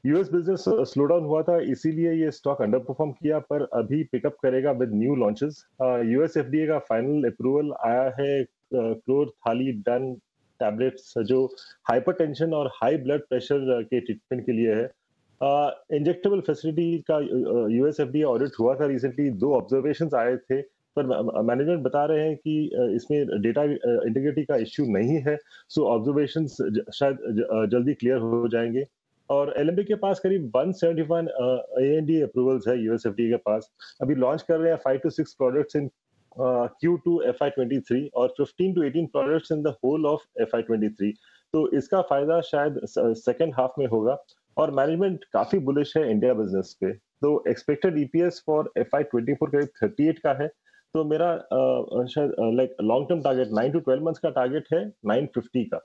यूएस बिजनेस स्लो डाउन हुआ था, इसीलिए ये स्टॉक अंडर परफॉर्म किया, पर अभी पिकअप करेगा with new launches. US FDA का फाइनल अप्रूवल आया है क्लोरथालीडन टैबलेट्स, जो हाइपरटेंशन और हाई ब्लड प्रेशर के ट्रीटमेंट के लिए है। इंजेक्टेबल फैसिलिटी का यूएस एफडीए ऑडिट हुआ था रिसेंटली, 2 ऑब्जर्वेशंस आए थे, पर मैनेजमेंट बता रहे हैं कि इसमें डेटा इंटीग्रिटी का इश्यू नहीं है, सो ऑब्जर्वेशंस शायद जल्दी क्लियर हो जाएंगे। और एलएमबी के पास करीब 171 ANDA अप्रूवल्स है यूएस एफडीए के पास। अभी लॉन्च कर रहे हैं 5 to 6 products in Q2 FY23 और 15 to 18 products in the whole of FY23, तो इसका फायदा शायद सेकेंड हाफ में होगा। और मैनेजमेंट काफी बुलिश है इंडिया बिजनेस पे, तो एक्सपेक्टेड ईपीएस फॉर FY24 करीब 38 का है, तो मेरा शायद like long term target 9 to 12 months का टारगेट है 950 का।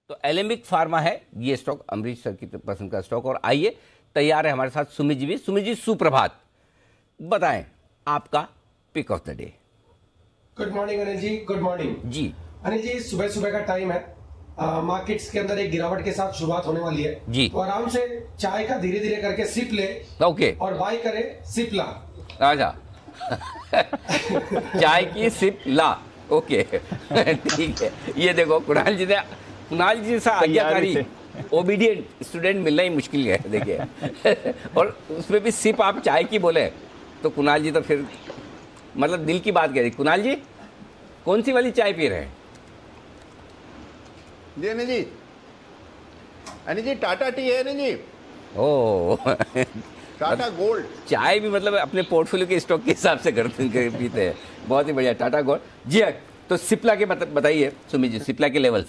तो एलेम्बिक फार्मा है ये स्टॉक, अमरीश सर की पसंद का स्टॉक। और आइए तैयार है हमारे साथ सुमित जी भी। सुमित जी सुप्रभात, बताएं आपका pick of the day. Good morning Anil ji, good morning जी। अनिल जी, सुबह सुबह का टाइम है, मार्केट्स के अंदर एक गिरावट के साथ शुरुआत होने वाली है जी, तो आराम से चाय का धीरे धीरे करके सिप ले, ओके, और बाय करे सिप ला। अच्छा चाय की सिप ला, ओके ठीक है। ये देखो कुणाल जी से आज्ञाकारी ओबीडियंट स्टूडेंट मिलना ही मुश्किल है, देखिए और उसमें भी सिप आप चाय की बोले तो कुणाल जी तो फिर मतलब दिल की बात कह रही। कुणाल जी कौन सी वाली चाय पी रहे हैं? जी अनिल जी टाटा टी है अनिल जी। ओ टाटा गोल्ड चाय भी मतलब अपने पोर्टफोलियो के स्टॉक के हिसाब से पीते हैं, बहुत ही बढ़िया। टाटा गोल्ड जी। तो सिप्ला के बताइए सुमित जी, सिप्ला के लेवल्स।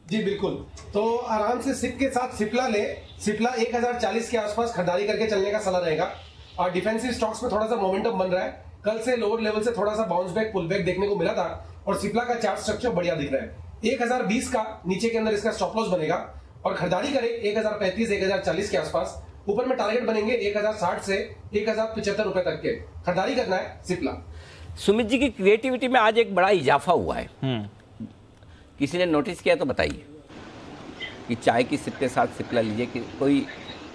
जी बिल्कुल, तो आराम से सिप के साथ सिप्ला ले, सिप्ला 1040 के आसपास खरीदारी करके चलने का सलाह रहेगा। और डिफेंसिव स्टॉक्स में थोड़ा सा मोमेंटम बन रहा है, कल से लोअर लेवल से थोड़ा सा बाउंस बैक पुल बैक देखने को मिला था, और सिप्ला का चार्ट स्ट्रक्चर बढ़िया दिख रहा है। 1020 का नीचे के अंदर इसका स्टॉप लॉस बनेगा, और खरीदारी करें 1035 1040 के आसपास। ऊपर में टारगेट बनेंगे 1060 से 1075 रुपए तक के, खरीदारी करना है सिप्ला। सुमित जी की क्रिएटिविटी में आज एक बड़ा इजाफा हुआ है, किसी ने नोटिस किया तो बताइए कि चाय की सिप के साथ सिप्ला लीजिए, कि कोई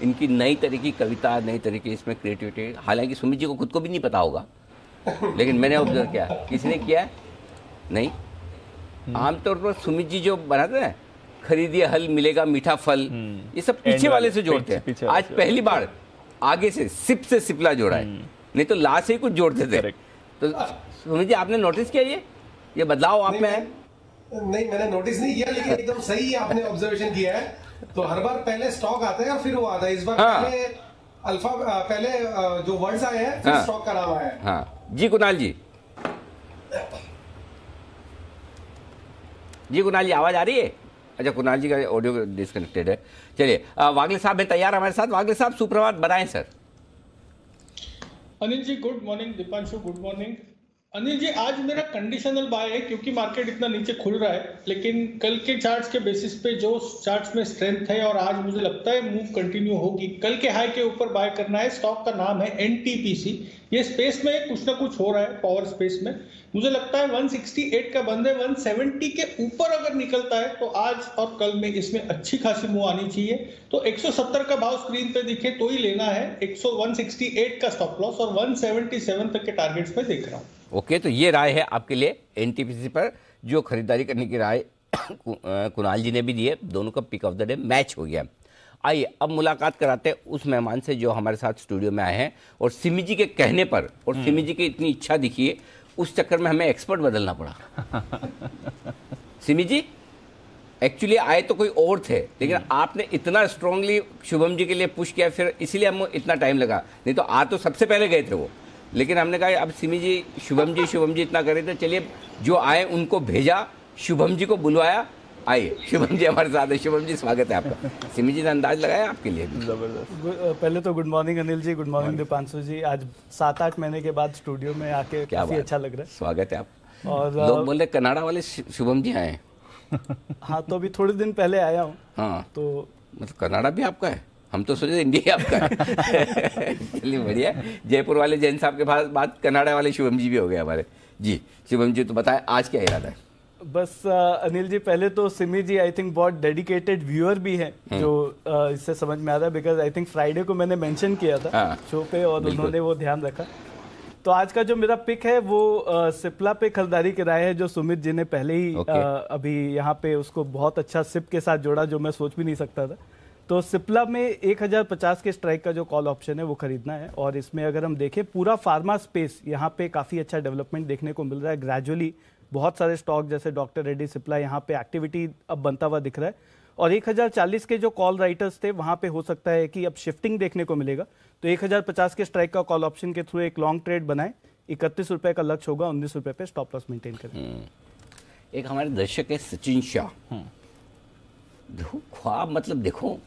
इनकी नई तरह की कविता, नई तरह की इसमें क्रिएटिविटी। हालांकि सुमित जी को खुद को भी नहीं पता होगा, लेकिन मैंने ऑब्जर्व किया। किसी ने किया नहीं? आमतौर पर सुमित जी जो बनाते हैं, खरीदिए हल मिलेगा मीठा फल, ये सब पीछे वाले से जोड़ते हैं। आज पहली बार आगे से सिप से सिप्ला जोड़ा है, नहीं तो ला से ही कुछ जोड़ते थे। तो सुमित जी आपने नोटिस किया ये बदलाव आप में है? नहीं, मैंने नोटिस नहीं किया, लेकिन एकदम सही आपने ऑब्जर्वेशन किया है। तो हर बार पहले स्टॉक आता है और फिर वो आता है। इस बार पहले अल्फा, पहले जो वर्ड्स आए हैं फिर स्टॉक का नाम आया है। हाँ जी कुणाल जी। जी कुणाल जी आवाज आ रही है? अच्छा, कुणाल जी का ऑडियो डिस्कनेक्टेड है। चलिए वागले साहब है तैयार हमारे साथ। वागले साहब सुप्रभात, बताएं sir. Anil ji good morning, Deepanshu good morning. Anil ji आज मेरा कंडीशनल बाय है क्योंकि मार्केट इतना नीचे खुल रहा है, लेकिन कल के चार्ट्स के बेसिस पे जो चार्ट्स में स्ट्रेंथ है और आज मुझे लगता है मूव कंटिन्यू होगी। कल के हाई के ऊपर बाय करना है। स्टॉक का नाम है NTPC। ये स्पेस में कुछ ना कुछ हो रहा है, पावर स्पेस में। मुझे लगता है 168 का बंद है, 170 के ऊपर अगर निकलता है तो आज और कल में इसमें अच्छी खासी मूव आनी चाहिए। तो 170 का भाव स्क्रीन पे दिखे तो ही लेना है। 168 का स्टॉप लॉस और 177 तक के टारगेट्स में देख रहा हूँ। ओके, तो ये राय है आपके लिए NTPC पर जो खरीदारी करने की राय कुणाल जी ने भी दी है। दोनों का pick of the day match हो गया। आइए अब मुलाकात कराते हैं उस मेहमान से जो हमारे साथ स्टूडियो में आए हैं और सिमी जी के कहने पर, और सिमी जी की इतनी इच्छा दिखी है, उस चक्कर में हमें एक्सपर्ट बदलना पड़ा। सिमी जी एक्चुअली आए तो कोई और थे, लेकिन आपने इतना स्ट्रांगली शुभम जी के लिए पुश किया, फिर इसीलिए हम इतना टाइम लगा, नहीं तो आ तो सबसे पहले गए थे वो। लेकिन हमने कहा अब सिमी जी शुभम जी इतना कर रहे थे, चलिए जो आए उनको भेजा, शुभम जी को बुलवाया, आइए शुभम जी हमारे साथ है। शुभम जी स्वागत है आपका। सिमी जी ने अंदाज लगाया आपके लिए। जबरदस्त। पहले तो good morning Anil ji, good morning Deepanshu जी। आज 7-8 महीने के बाद स्टूडियो में आके काफी अच्छा लग रहा है। स्वागत है आप। और लोग बोल रहे कनाडा वाले शुभम जी आए। हाँ तो अभी थोड़े दिन पहले आया हूँ। हाँ तो मतलब कनाडा भी आपका है? हम तो सोचे इंडिया आपका है। चलिए बढ़िया। जयपुर वाले जैन साहब के पास बात कनाडा वाले शुभम जी भी हो गए हमारे। जी शुभम जी तो बताएं आज क्या इरादा है? बस अनिल जी पहले तो सिमी जी आई थिंक बहुत डेडिकेटेड व्यूअर भी हैं, जो इससे समझ में आ रहा है, बिकॉज आई थिंक फ्राइडे को मैंने मेंशन किया था शो पे और उन्होंने वो ध्यान रखा। तो आज का जो मेरा पिक है वो सिप्ला पे खरीदारी की राय है, जो सुमित जी ने पहले ही अभी यहाँ पे उसको बहुत अच्छा सिप के साथ जोड़ा, जो मैं सोच भी नहीं सकता था। तो सिप्ला में 1050 के स्ट्राइक का जो कॉल ऑप्शन है वो खरीदना है। और इसमें अगर हम देखें पूरा फार्मा स्पेस यहाँ पे काफी अच्छा डेवलपमेंट देखने को मिल रहा है। ग्रेजुअली बहुत सारे स्टॉक जैसे डॉक्टर रेड्डी सिप्ला यहाँ पे एक्टिविटी अब बनता हुआ दिख रहा है। और 1040 के जो कॉल राइटर्स थे वहां पे हो सकता है कि अब शिफ्टिंग देखने को मिलेगा। तो 1050 के स्ट्राइक का कॉल ऑप्शन के थ्रू एक लॉन्ग ट्रेड बनाए, 31 रुपए का लक्ष्य होगा, 19 रुपए पे स्टॉप लॉस मेंटेन करें। एक हमारे दर्शक है सचिन शाह, देखो ख्वाब मतलब देखो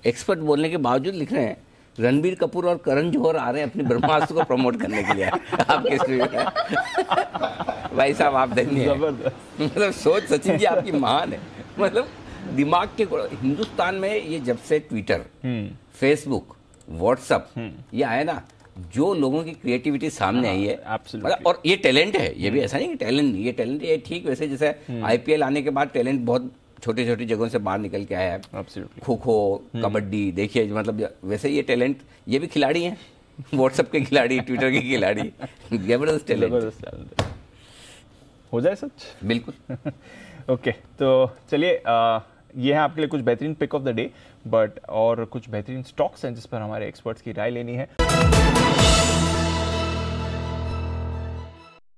एक्सपर्ट बोलने के बावजूद लिख रहे हैं रणबीर कपूर और करण जौहर आ रहे हैं अपनी ब्रह्मास्त्र को प्रमोट करने के लिए आपके स्टूडियो में। भाई साहब आप धन्य हैं। मतलब सोच सचिन जी आपकी महान है। मतलब दिमाग के हिंदुस्तान में ये जब से ट्विटर, फेसबुक, व्हाट्सएप ये आया ना, जो लोगों की क्रिएटिविटी सामने आई है मतलब, और ये टैलेंट है, ये भी ऐसा नहीं कि टैलेंट, ये टैलेंट ये ठीक वैसे जैसे आईपीएल आने के बाद टैलेंट बहुत छोटी छोटी जगहों से बाहर निकल के आया है। खो खो, कबड्डी देखिए, मतलब वैसे ये टैलेंट ये भी खिलाड़ी हैं, व्हाट्सएप के खिलाड़ी, ट्विटर के खिलाड़ी, जबरदस्त टैलेंट। हो जाए सच बिल्कुल। ओके तो चलिए ये है आपके लिए कुछ बेहतरीन pick of the day, but और कुछ बेहतरीन स्टॉक्स हैं जिस पर हमारे एक्सपर्ट्स की राय लेनी है।